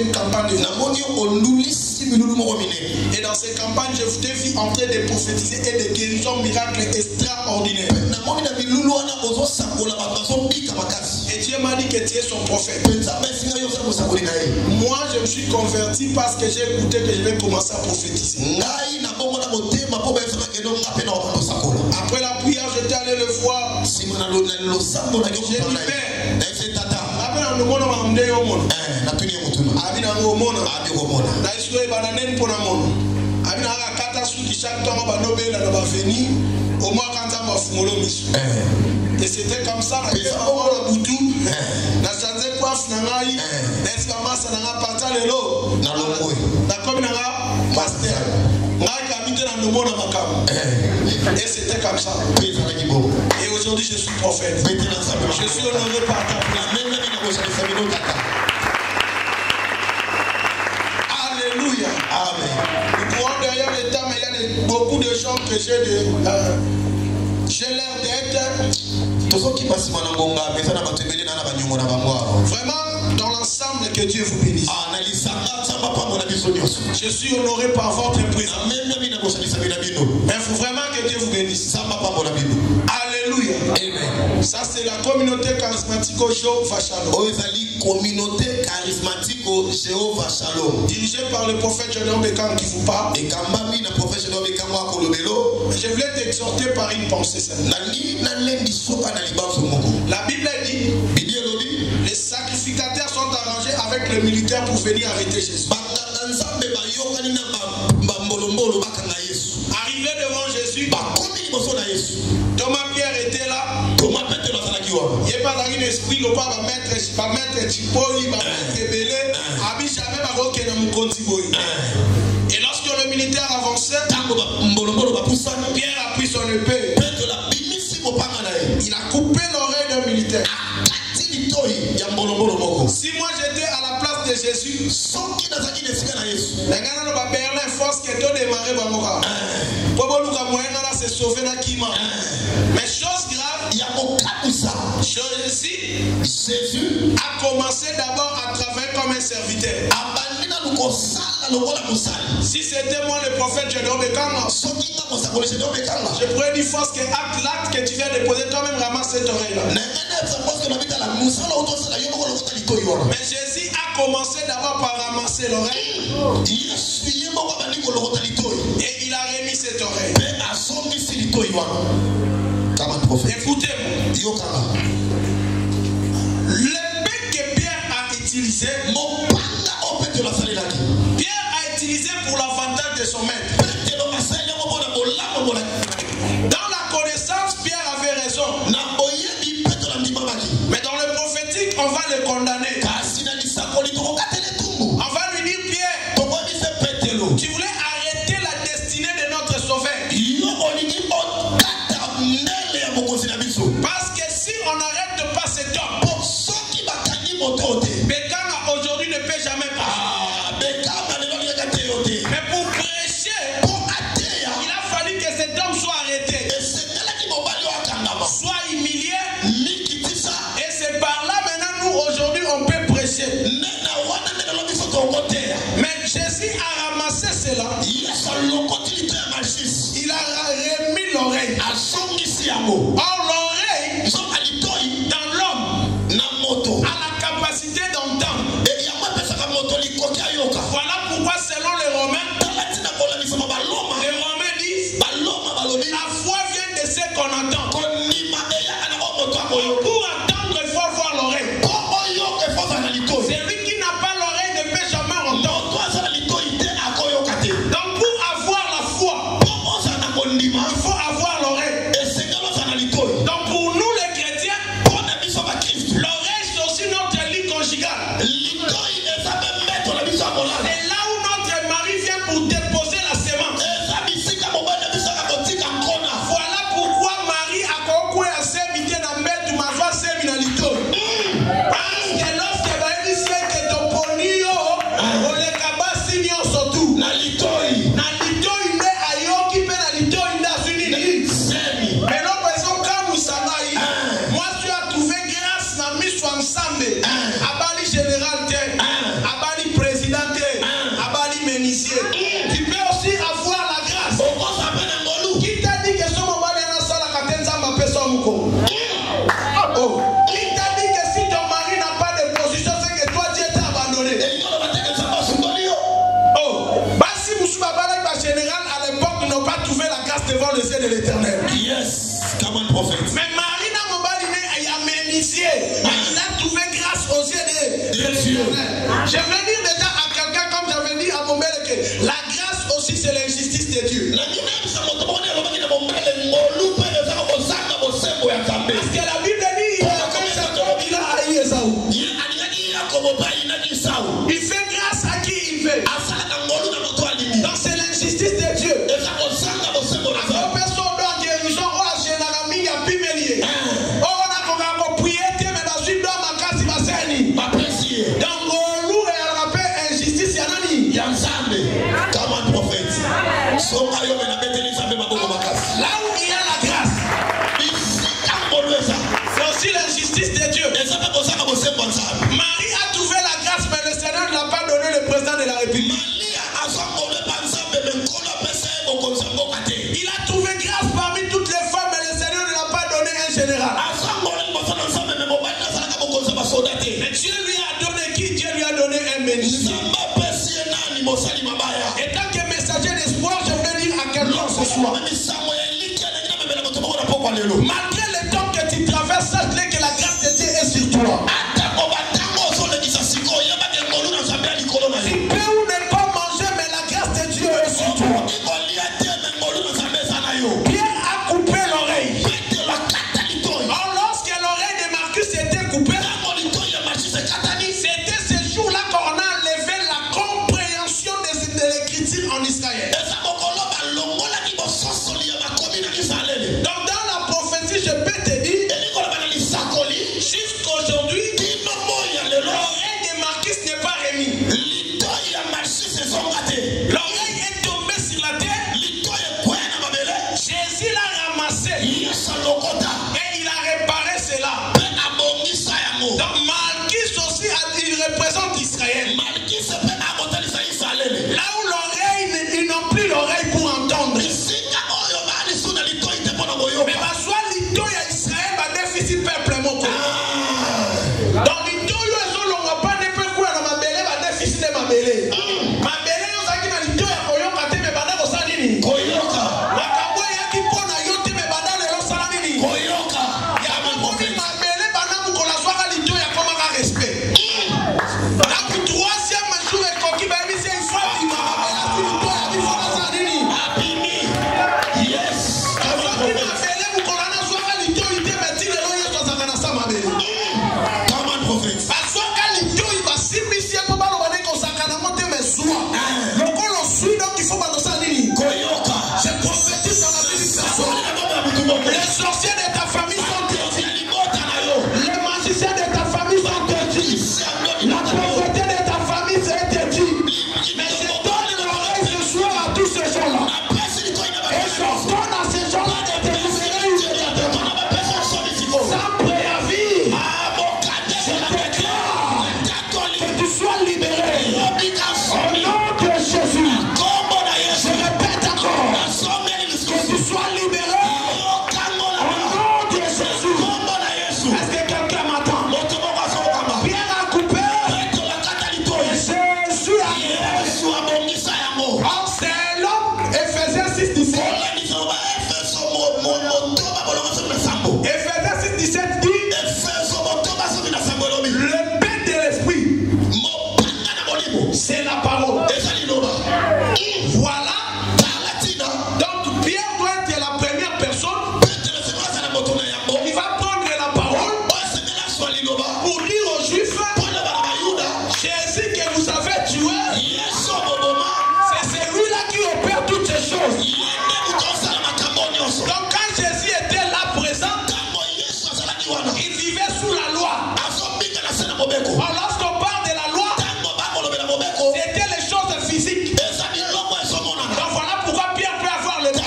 une campagne de et dans ces campagnes, je t'ai vu en train de prophétiser et de guérisons miracles extraordinaires. Et Dieu m'a dit que tu es son prophète. Moi, je me suis converti parce que j'ai écouté que je vais commencer à prophétiser. Après la prière, j'étais allé le voir. J'ai dit, et c'était comme ça, et c'était comme ça. Et aujourd'hui je suis prophète. Je suis honoré par ta prière. Alléluia. Amen. Nous pourrons derrière les temps, mais il y a beaucoup de gens que j'ai l'air d'être. Vraiment dans l'ensemble que Dieu vous bénisse. Je suis honoré par votre présence. Mais il faut vraiment que Dieu vous bénisse. Alléluia. Amen. Ça c'est la communauté charismatique au Jéhovah Shalom. Communauté charismatique au Jéhovah Shalom. Dirigée par le prophète Gédéon Bekam qui vous parle. Je voulais t'exhorter par une pensée simple. La Bible dit les sacrificateurs sont arrangés avec le militaire pour venir arrêter Jésus. Arrivé devant Jésus, Thomas Pierre était là. Il n'y a pas d'esprit, il va mettre Chipoli, il va mettre Belé, Abi jamais va voir qu'il y a un et lorsque le militaire avançait, Pierre a pris son épée. Il a coupé l'oreille d'un militaire. Si moi j'étais à la place de Jésus, Berlin force qui est démarré se sauver dans Kima. Mais chose grave, Jésus a commencé d'abord à travailler comme un serviteur. Si c'était moi le prophète Gédéon Bekama, je pourrais dire force que l'acte que tu viens de poser, toi-même ramasse cette oreille-là. Mais Jésus a commencé d'abord par ramasser l'oreille. Et il a remis cette oreille. Écoutez-moi. L'épée que Pierre a utilisé, Pierre a utilisé pour l'avantage de son maître. Dans la connaissance, Pierre avait raison. Mais dans le prophétique, on va le condamner. On va lui dire, Pierre, tu voulais arrêter la destinée de notre sauveur. Parce que si on n'arrête pas cet homme, Bekama aujourd'hui ne peut Voilà pourquoi selon les Romains, la foi vient de ce qu'on entend. Pour attendre, il faut avoir l'oreille. Celui qui n'a pas l'oreille ne peut jamais entendre. Donc pour avoir la foi, il faut avoir l'oreille. Donc pour nous les chrétiens, l'oreille c'est aussi notre lit conjugal. C'est là où notre mari vient pour déposer la semence. Voilà pourquoi Marie a conclu à s'éviter dans mettre ma voix séminalito. Parce que lorsque va initier que ton ponio, on les cabassi nyo surtout. Na litoi ne ayoki pe na litoi na sunini. Mais non personne comme Usanaï. Moi tu as trouvé grâce na mise ensemble. Abali général te, abali président te, abali ménicier. Tu peux aussi avoir la grâce. Qui t'a dit que ce moment là na sala katenza mapeso muko? Oh, qui t'a dit que si ton mari n'a pas de position, c'est que toi tu es abandonné? Oh, bah si vous souvenez pas la général à l'époque n'ont pas trouvé la grâce devant le ciel de l'éternel. Yes, comme un prophète. Mais Marie n'a pas dit qu'il a initié. Il a trouvé grâce aux yeux de l'éternel. Je veux dire déjà à quelqu'un, comme j'avais dit à mon bel que la grâce aussi c'est l'injustice de Dieu. Parce que la Bible dit il fait grâce à qui il veut. Donc c'est l'injustice de Dieu. Là où il y a la grâce, c'est aussi l'injustice de Dieu. Marie a trouvé la grâce, mais le Seigneur ne l'a pas donné le président de la République. Il a trouvé grâce parmi toutes les femmes, mais le Seigneur ne l'a pas donné un général. Mais Dieu lui a donné qui? Dieu lui a donné un ministre. Et tant que messager d'espoir, je veux dire à quelqu'un ce soir. Malgré le temps que tu traverses, sache que la grâce de Dieu est sur toi. Tu peux ou ne pas manger, mais la grâce de Dieu est sur toi. Pierre a coupé l'oreille. Or, lorsque l'oreille de Marcus était coupée, c'était ce jour-là qu'on a enlevé la compréhension de l'écriture en Israël. Donc dans la prophétie, je peux te dire, jusqu'aujourd'hui, l'oreille de Marcus n'est pas remise. L'oreille est tombée sur la terre. Jésus l'a ramassé et il a réparé cela. Donc Marcus aussi, il représente Israël. Là où l'oreille, ils n'ont plus l'oreille pour entendre. Mais ma soit l'ito ya Israël va déficit peuple moko. Donc l'ito yo ezo longa pas ne peut quoi na mabele va déficit de mabele. Mabele yo zaki na l'ito ya koyoka te me bana ko salini. Koyoka. Makambo ya ki pona yo te me bana le lo salini. Koyoka. Ya makofi mabele bana mu ko la soka l'ito ya koma ka respect. La troisième jour et koki ba bi se ifo di mabele l'ito ya bi fo la salini. Abimi. Yes. Les sorciers de ta famille sont interdits. Les magiciens de ta famille sont interdits. La pauvreté de ta famille c'est interdit. Mais je donne l'oreille ce soir à tous ces gens-là. Et je donne à ces gens-là de te libérer immédiatement. Sans préavis. Je déclare que tu sois libéré. Au nom de Jésus. c'est la parole. Voilà. Donc Pierre doit être la première personne. Il va prendre la parole pour dire aux Juifs, Jésus que vous avez tué, c'est celui-là qui opère toutes ces choses. Donc quand Jésus était là présent, il vivait sous la loi. Alors lorsqu'on parle de la loi, c'était les choses physiques. Donc voilà pourquoi Pierre peut avoir le paix.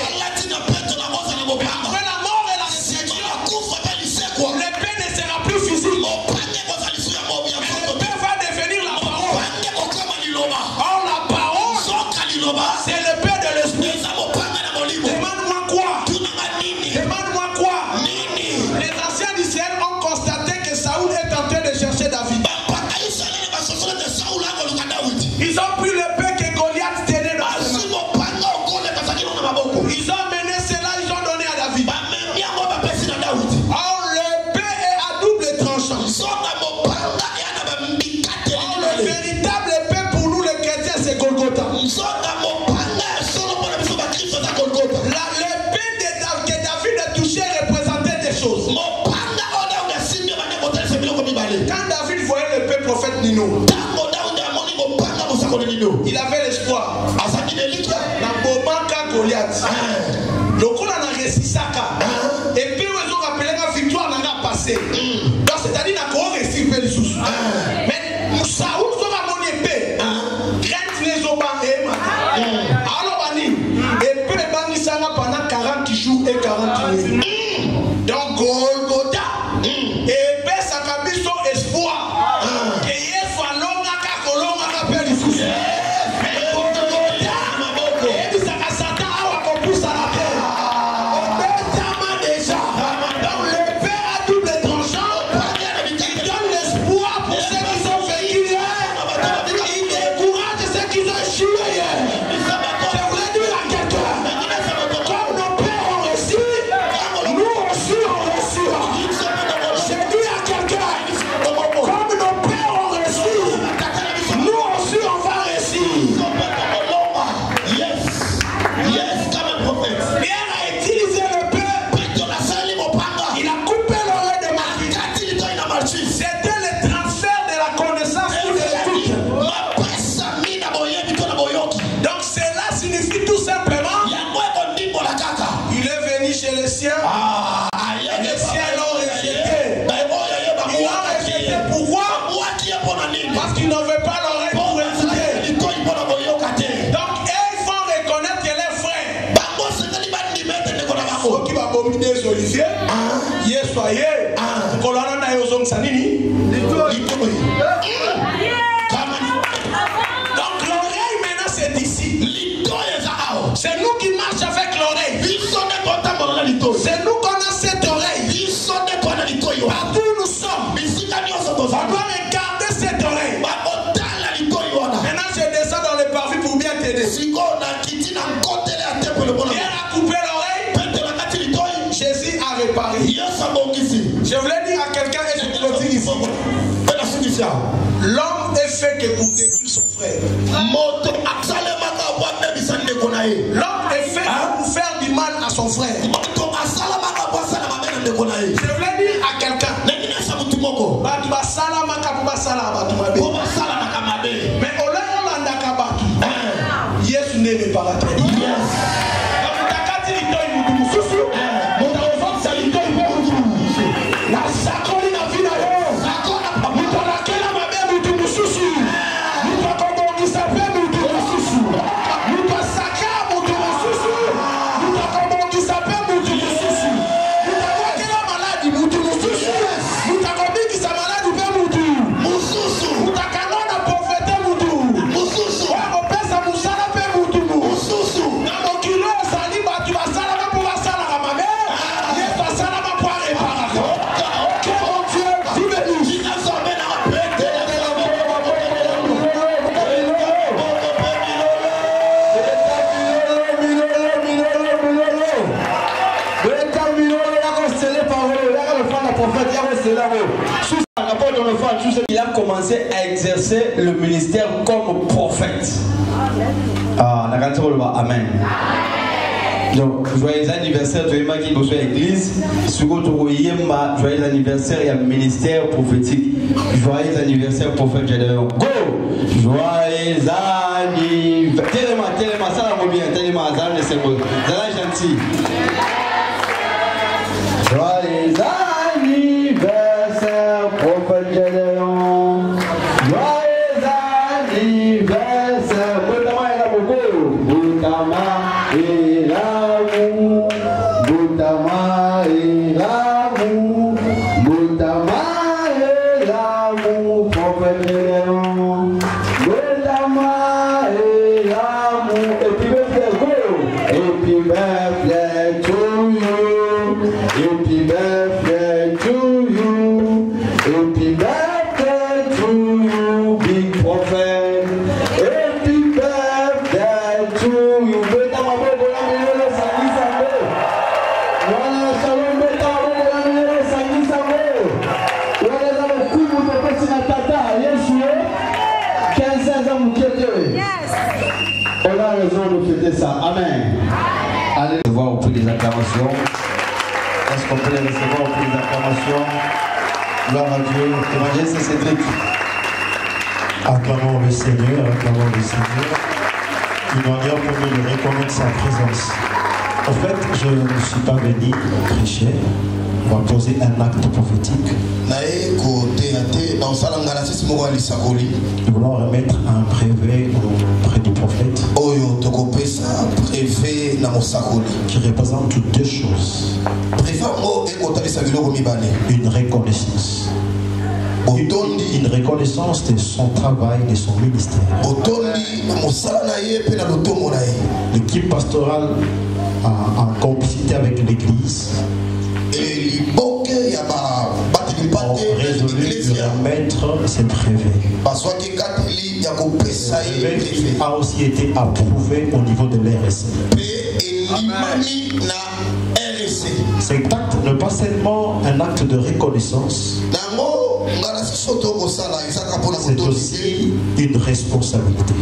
Après la mort et la résurrection, le paix ne sera plus physique. Mais le paix va devenir la parole. Or la parole, c'est le paix de l'esprit. Demande-moi quoi? Demande-moi quoi? Les anciens d'Israël ont constaté que Saoul est en train de chercher David. Ils ont pris le paix que Goliath tenait dans ses mains. Ils ont mené cela, ils ont donné à David. Or le paix est à double tranchant. Or le véritable paix pour nous les chrétiens, c'est Golgotha. Le paix que David a touché représentait des choses. Quand David voyait le paix prophète Nino, il avait l'espoir. Goliath. Le coup on a réussi ça. Et puis ils ont rappelé la victoire n'a pas passé. Donc c'est-à-dire qu'on a réussi le sous. Mais Saoul sera mon épée. Crainte les oba et alors bani. Et puis les bani ça pendant 40 jours et 40 nuits. Donc Golgotha. Et puis ça a mis son espoir. Que Yesu alonga kakolonga rappelle sous. Parce qu'ils n'avaient pas l'oreille pour écouter. Donc, ils font reconnaître que les frères. Qui va bomber les oliviers. Yes, soyez. Colonna na yozong sanini. Donc, l'oreille maintenant c'est d'ici. C'est nous qui marchons avec l'oreille. C'est nous qu'on a cette oreille. Partout où nous sommes. On doit regarder cette oreille. Maintenant je descends dans le parvis pour bien t'aider. Pierre a coupé l'oreille. Jésus a réparé. Je voulais dire à quelqu'un et je le dis ici. L'homme est fait que pour détruire son frère. L'homme est fait pour faire du mal à son frère. Je voulais dire à quelqu'un. Mais au Yesu n'est réparateur. Mususu il a commencé à exercer le ministère comme prophète. Ah, amen. Donc, joyeux anniversaire, joyeux l'église. Joyeux anniversaire et un ministère prophétique. Joyeux anniversaire, prophète Gédéon. Go! Joyeux anniversaire. Tellement, ça va bien. Tellement, ça va gentil. Joyeux anniversaire, prophète Gédéon. Joyeux anniversaire. Boutama et l'amour. Boutama et l'amour. Boutama et l'amour, prophète Gédéon. Boutama et l'amour. Et puis birthday, go. Et puis birthday to you. Happy birthday to you. Happy birthday to you, big prophet. Happy birthday to you. Beta maboko la milele sangisa mo. Wana shalom beta maboko la milele sangisa mo. Wana za mkumu topesi na tata. Yesu 15 ans mukete. Yes. On a raison de fêter ça. Amen. Allez voir au prix des acclamations. Est-ce qu'on peut les recevoir au prix des acclamations? Gloire à Dieu. Évangéliste Cédric. Acclamons le Seigneur, acclamons le Seigneur. Une manière pour nous de reconnaître sa présence. En fait, je ne suis pas venu prêcher. On va poser un acte prophétique. Nous voulons remettre un brevet auprès du prophète qui représente deux choses. Une reconnaissance. Une reconnaissance de son travail, de son ministère. L'équipe pastorale en complicité avec l'église ont résolu de remettre ces brevets. Le brevet a aussi été approuvé au niveau de l'RSC. Cet acte n'est pas seulement un acte de reconnaissance, c'est aussi une responsabilité.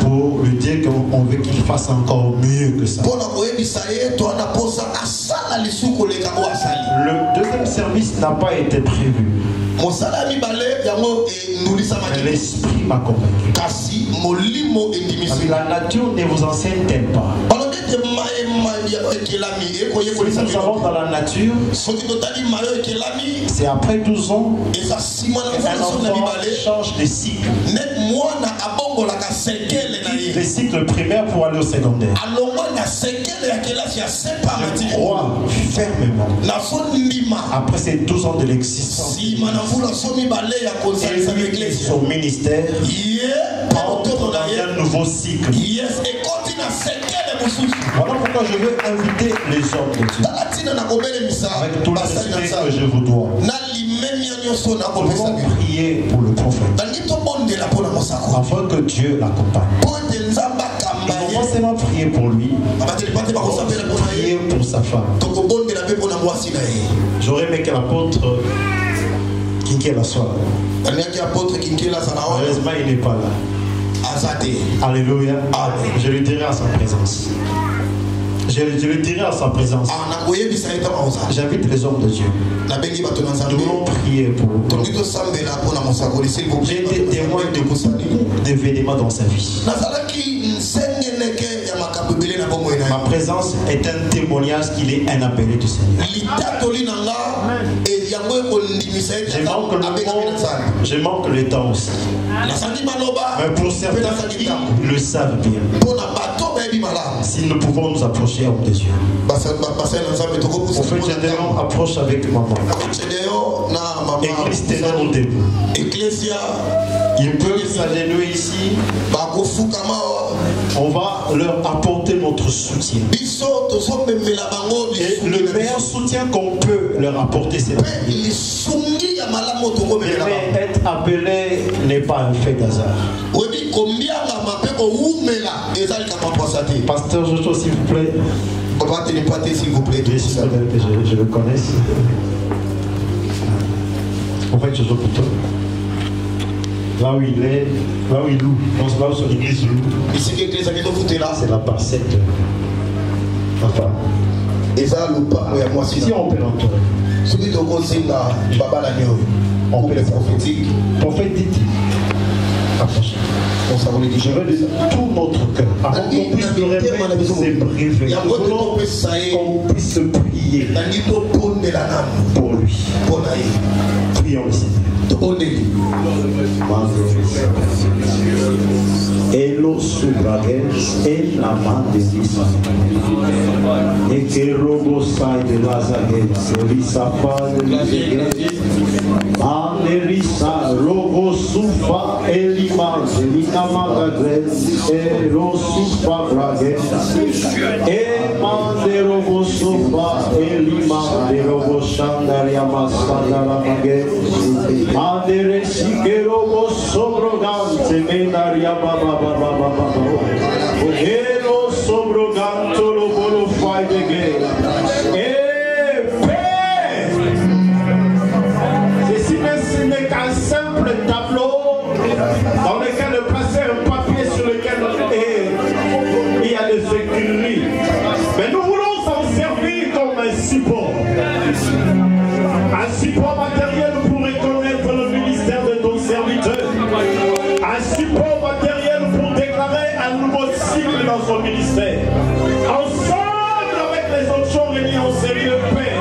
Pour lui dire qu'on veut qu'il fasse encore mieux que ça. Le deuxième service n'a pas été prévu. Mais l'esprit m'a convaincu. La nature ne vous enseigne-t-elle pas? Si nous allons dans la nature, c'est après 12 ans qu'un enfant change de cycle. Le cycle primaire pour aller au secondaire. Je crois fermement. Après ces 12 ans de l'existence, son ministère entre dans un nouveau cycle. Voilà pourquoi je veux inviter les hommes de Dieu, avec tout le respect que je vous dois. Nous devons prier pour le prophète, afin que Dieu l'accompagne. Nous devons pas seulement prier pour lui, prier pour sa femme. J'aurais aimé que l'apôtre Kinkela soit là. Malheureusement, il n'est pas là. Alléluia. Je le dirai à sa présence. Je le dirai à sa présence. J'invite les hommes de Dieu. Nous voulons prier pour vous. J'ai été témoin de beaucoup d'événements dans sa vie. Ma présence est un témoignage qu'il est un appelé du Seigneur. Je manque le temps aussi. Mais pour certains qui le savent bien, si nous pouvons nous approcher de Dieu. Prophète Gédéon approche avec maman. Église ténèbre debout. Ils peuvent s'agenouiller ici. On va leur apporter notre soutien. Et le meilleur soutien qu'on peut leur apporter, c'est la prière. Être appelé n'est pas un fait d'hasard. Pasteur Jojo, s'il vous plaît. S'il vous plaît. Je le connais. prophète Josué plutôt. Là où il est, là où il loue, là où son église loue. Ici, c'est la parcelle. Enfin. Et ça, le pas, si on peut l'entendre. Celui de Gosinga, Baba Lanyo, on peut les prophétiques. Prophète dit, approchez. Je veux de tout notre cœur. Avant qu'on puisse le réveiller, c'est briser. Qu'on puisse prier pour lui. Prions le Seigneur. Elo subrages et la main de Lisa. Et que robo sai de Lazarus, Elisa fa de Lazarus. Anerisa robo sufa elima, Elina magagres, ero sufa brages. E mande robo sufa elima, de robo shandaria masandara mages. Aneresi que robo sobrogante menaria baba. Elo sobroganto lo bolo fai de guerra. Ceci n'est qu'un simple tableau dans lequel est placé un papier sur lequel il y a des écrits. Mais nous voulons s'en servir comme un support. Un support matériel pour reconnaître le ministère de ton serviteur. Un support matériel pour déclarer un nouveau cycle dans son ministère. Ensemble avec les autres gens réunis en série de paix,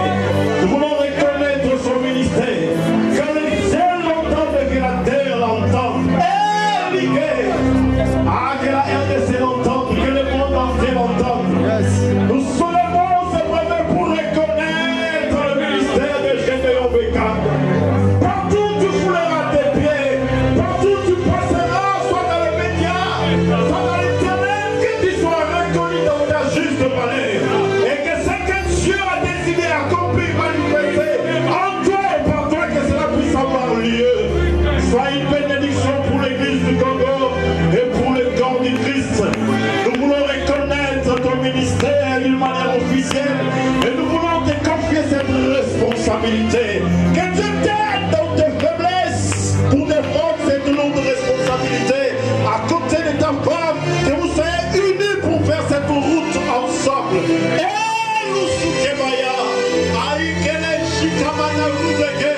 nous voulons reconnaître son ministère. Que les cieux l'entendent et que la terre l'entende. Que la RDC l'entende, que le monde entier l'entende. Nous soulevons ce brevet pour reconnaître le ministère de Gédéon Bécard. Partout tu fouleras tes pieds, partout tu passeras, soit dans les médias, soit dans l'internet, que tu sois reconnu dans ta juste valeur. Et que ce que Dieu a décidé accomplir, manifester en toi et par toi, que cela puisse avoir lieu. Sois une bénédiction pour l'église du Congo et pour le corps du Christ. Nous voulons reconnaître ton ministère d'une manière officielle et nous voulons te confier cette responsabilité. Que Dieu t'aide dans tes faiblesses pour défendre cette lourde responsabilité à côté de ta femme, que vous soyez unis pour faire cette route ensemble. Et nous soukebaya, aïkele shikamana rudege,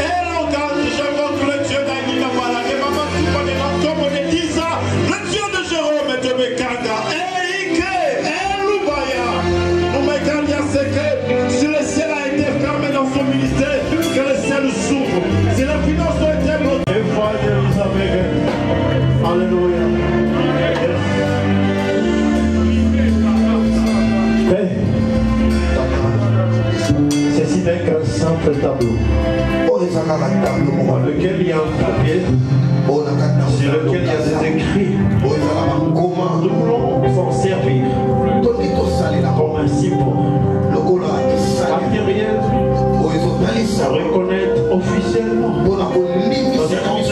et l'organe, j'invoque le Dieu d'Aïnamala, et maman tout pas de l'entendre, on est 10 ans, le Dieu de Jérôme et de Mekanga, et Ike, et Lubaya, nous Mekanga, c'est que si le ciel a été fermé dans son ministère, que le ciel s'ouvre. Si la finance doit être bloquée, alléluia. Ceci n'est qu'un simple tableau dans lequel il y a un papier, sur lequel il y a des écrits. Nous voulons s'en servir comme un support matériel à reconnaître officiellement dans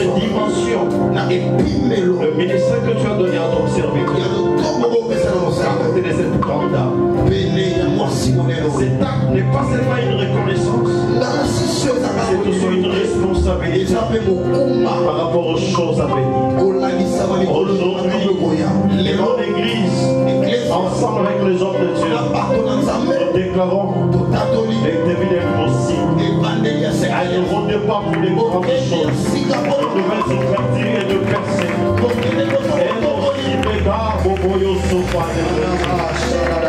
une dimension le ministère que tu as donné à ton serviteur. À côté de cette grande dame, cet acte n'est pas seulement une reconnaissance, c'est aussi une responsabilité par rapport aux choses à venir. Aujourd'hui, les gens d'église, ensemble avec les hommes de Dieu, nous déclarons les deviennent possibles. Elles ne vont pas pour les grandes choses, de nouvelles ouvertures et de percées.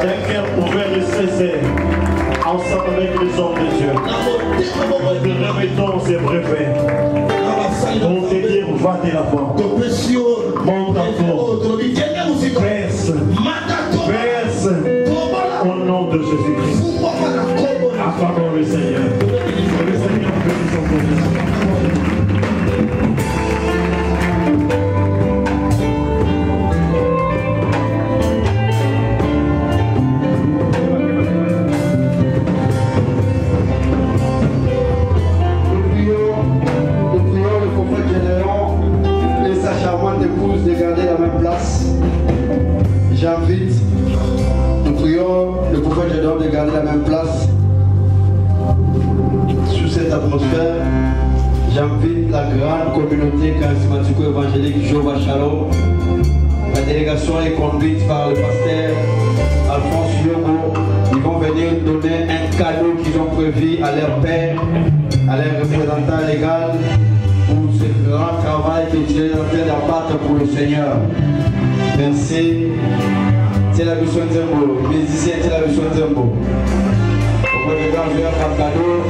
D'un cœur ouvert et sincère, ensemble avec les hommes de Dieu, nous remettons ces brevets pour te dire va de l'avant, monte encore, verse, au nom de Jésus-Christ. Acclamons le Seigneur. Le Seigneur bénisse son peuple. De garder la même place. J'invite, nous prions le prophète Gédéon de garder la même place sur cette atmosphère. J'invite la grande communauté charismatico-évangélique Jéhovah Shalom. La délégation est conduite par le pasteur Alphonse Yogo. Ils vont venir donner un cadeau qu'ils ont prévu à leur père, à leur représentant légal, pour ce grand travail qu'ils sont en train d'abattre pour le Seigneur. Merci. C'est la mission Zembo. Musicien, c'est la mission Zembo. On va venir jouer un cadeau.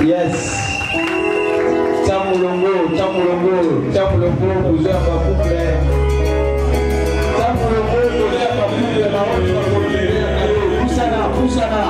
Yes. Chamulongo, chamulongo, chamulongo, vous avez un couple. Chamulongo, vous avez un couple. Poussana, poussana.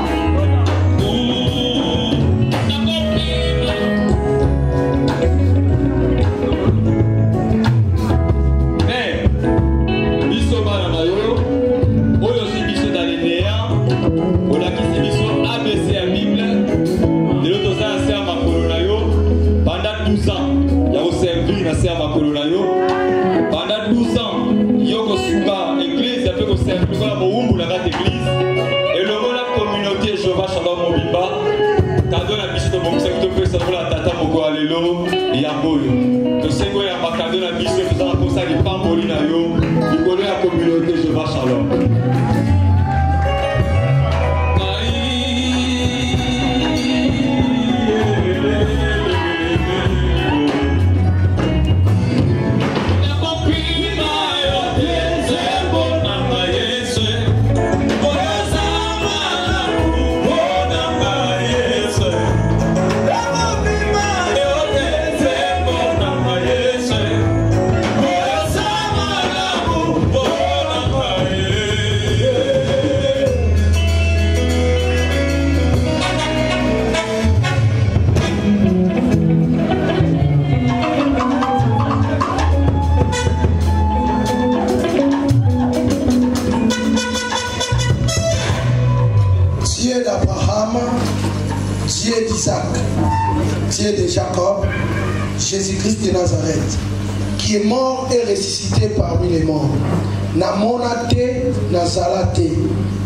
Pendant 12 ans, Yoko Suka, église, a fait qu'on s'est impliqué dans l'église. Et le mot la communauté, Jéhovah Shalom Mobimba, t'as donné la mission de mon secteur, que ça pour la tata Moko Alelo, et Yaboyo. Tu sais quoi, il y a un cadeau la mission, tu as comme ça, il n'y a pas Molina Yo, il connaît la communauté, Jéhovah Shalom. Dieu de Jacob, Jésus-Christ de Nazareth, qui est mort et ressuscité parmi les morts. Na monate, na zalate,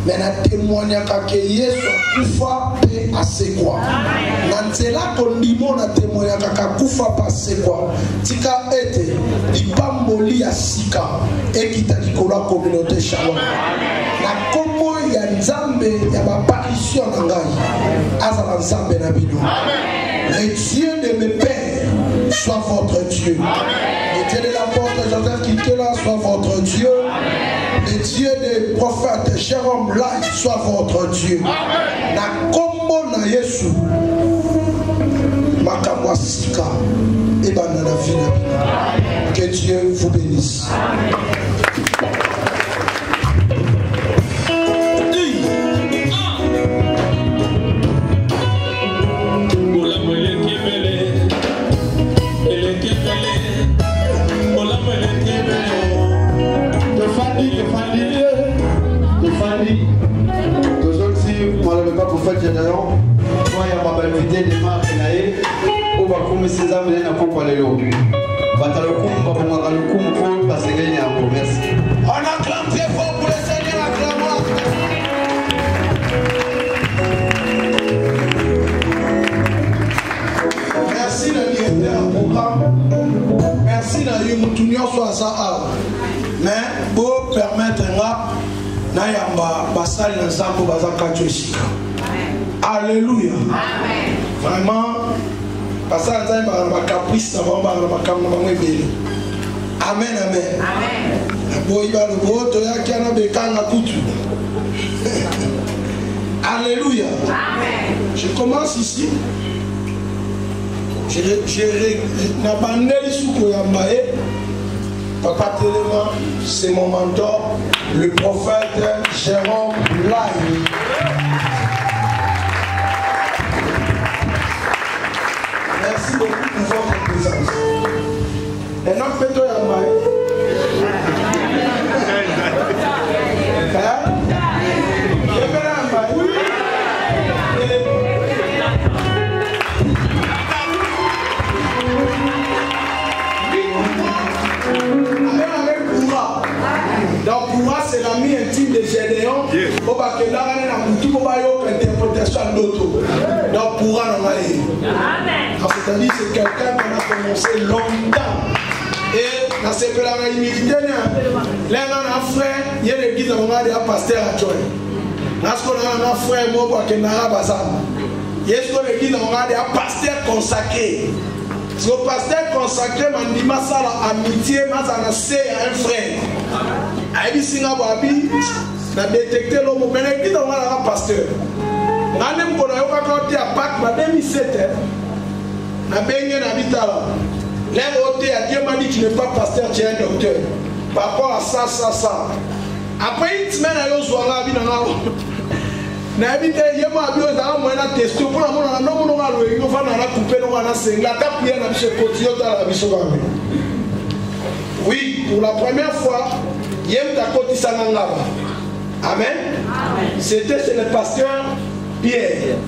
mais na témoignaka que Yesu kufa pe asekwa. Na nzela kondimo na témoignaka ka kufa pa asekwa. Tika ete libamboli ya sika ekita likolo communauté Shalom. Na komo ya nzambe ya baparition na ngai azala nzambe na bino. Le Dieu de mes pères soit votre Dieu. Le Dieu de l'apôtre Joseph qui était là soit votre Dieu. Le Dieu des prophètes Jérôme Light soit votre Dieu. Na kombo na Yesu makamwa sika et banana fina. Que Dieu vous bénisse. Prophète Gédéon, moi il y a ma belle de Marc et Naé, où va comme ces âmes et n'a pas parlé l'eau. Batalokum, Babamagalukum, pour passer gagner un peu. Merci. On acclame très fort pour le Seigneur, acclamons. Merci de directeur au programme. Merci de Yumutunio soit ça. Mais pour permettre na yamba basali na zambo bazaka tchika. Alléluia. Amen. Vraiment basali za ba caprice na ba makambo ba mwebele. Amen amen. Amen. Boy ba le boto ya kana bekanga kutu. Alléluia. Amen. Je commence ici. Na bandeli suko yamba Papa Téléma, c'est mon mentor, le prophète Jérôme Lai. Merci beaucoup pour votre présence. Et non, faites-toi la main. Donc pour moi c'est l'ami intime tout le monde interprétation d'autres. Donc pourra en aller. C'est-à-dire c'est quelqu'un qui a commencé longtemps. Et dans ce pays-là, il milite. Là, on a un frère, il y a l'église, on a un pasteur à Tchoué. Là, on a un frère, moi, qui est un bazar. Il y a l'église, on a un pasteur consacré. Le pasteur consacré m'a dit ça l'amitié, m'a dit à un frère. Aïe, si on a détecté l'homme, mais l'église, on a un pasteur. On a même qu'on a eu à Pâques, en 2007. On a baigné dans l'habitat. L'un Dieu m'a dit que tu n'es pas pasteur, tu es un docteur. Par rapport à ça. Après une semaine, il y a eu un n'habite yema abio za mwana testo pour amona na no no ngalo ngo fa na couper no na senga ta prier na biso potio ta la biso bamé. Oui, pour la première fois, yem ta kotisa ngaba. Amen. C'était chez le pasteur Pierre.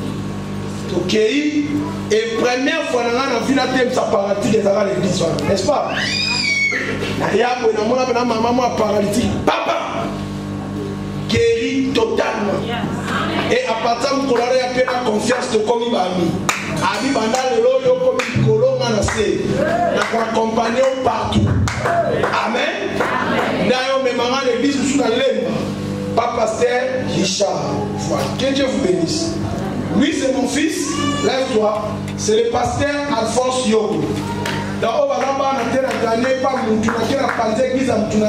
OK. Et première fois na vu la thème sa paralytique des à l'église, n'est-ce pas? Na ya bo na mona na maman paralytique. Papa guéri totalement. Et à partir de là, il y a la confiance de comme il m'a mis. Ami bandal le loyo comme il colonne à la accompagné partout. Amen. D'ailleurs, mes mamans l'église sous la laine. Pas pasteur Richard. Voilà. Que Dieu vous bénisse. Lui, c'est mon fils. Lève-toi. C'est le pasteur Alphonse Yogo. Dans le bas, on a gagné pas mon tour. On a gagné l'église à mon tour.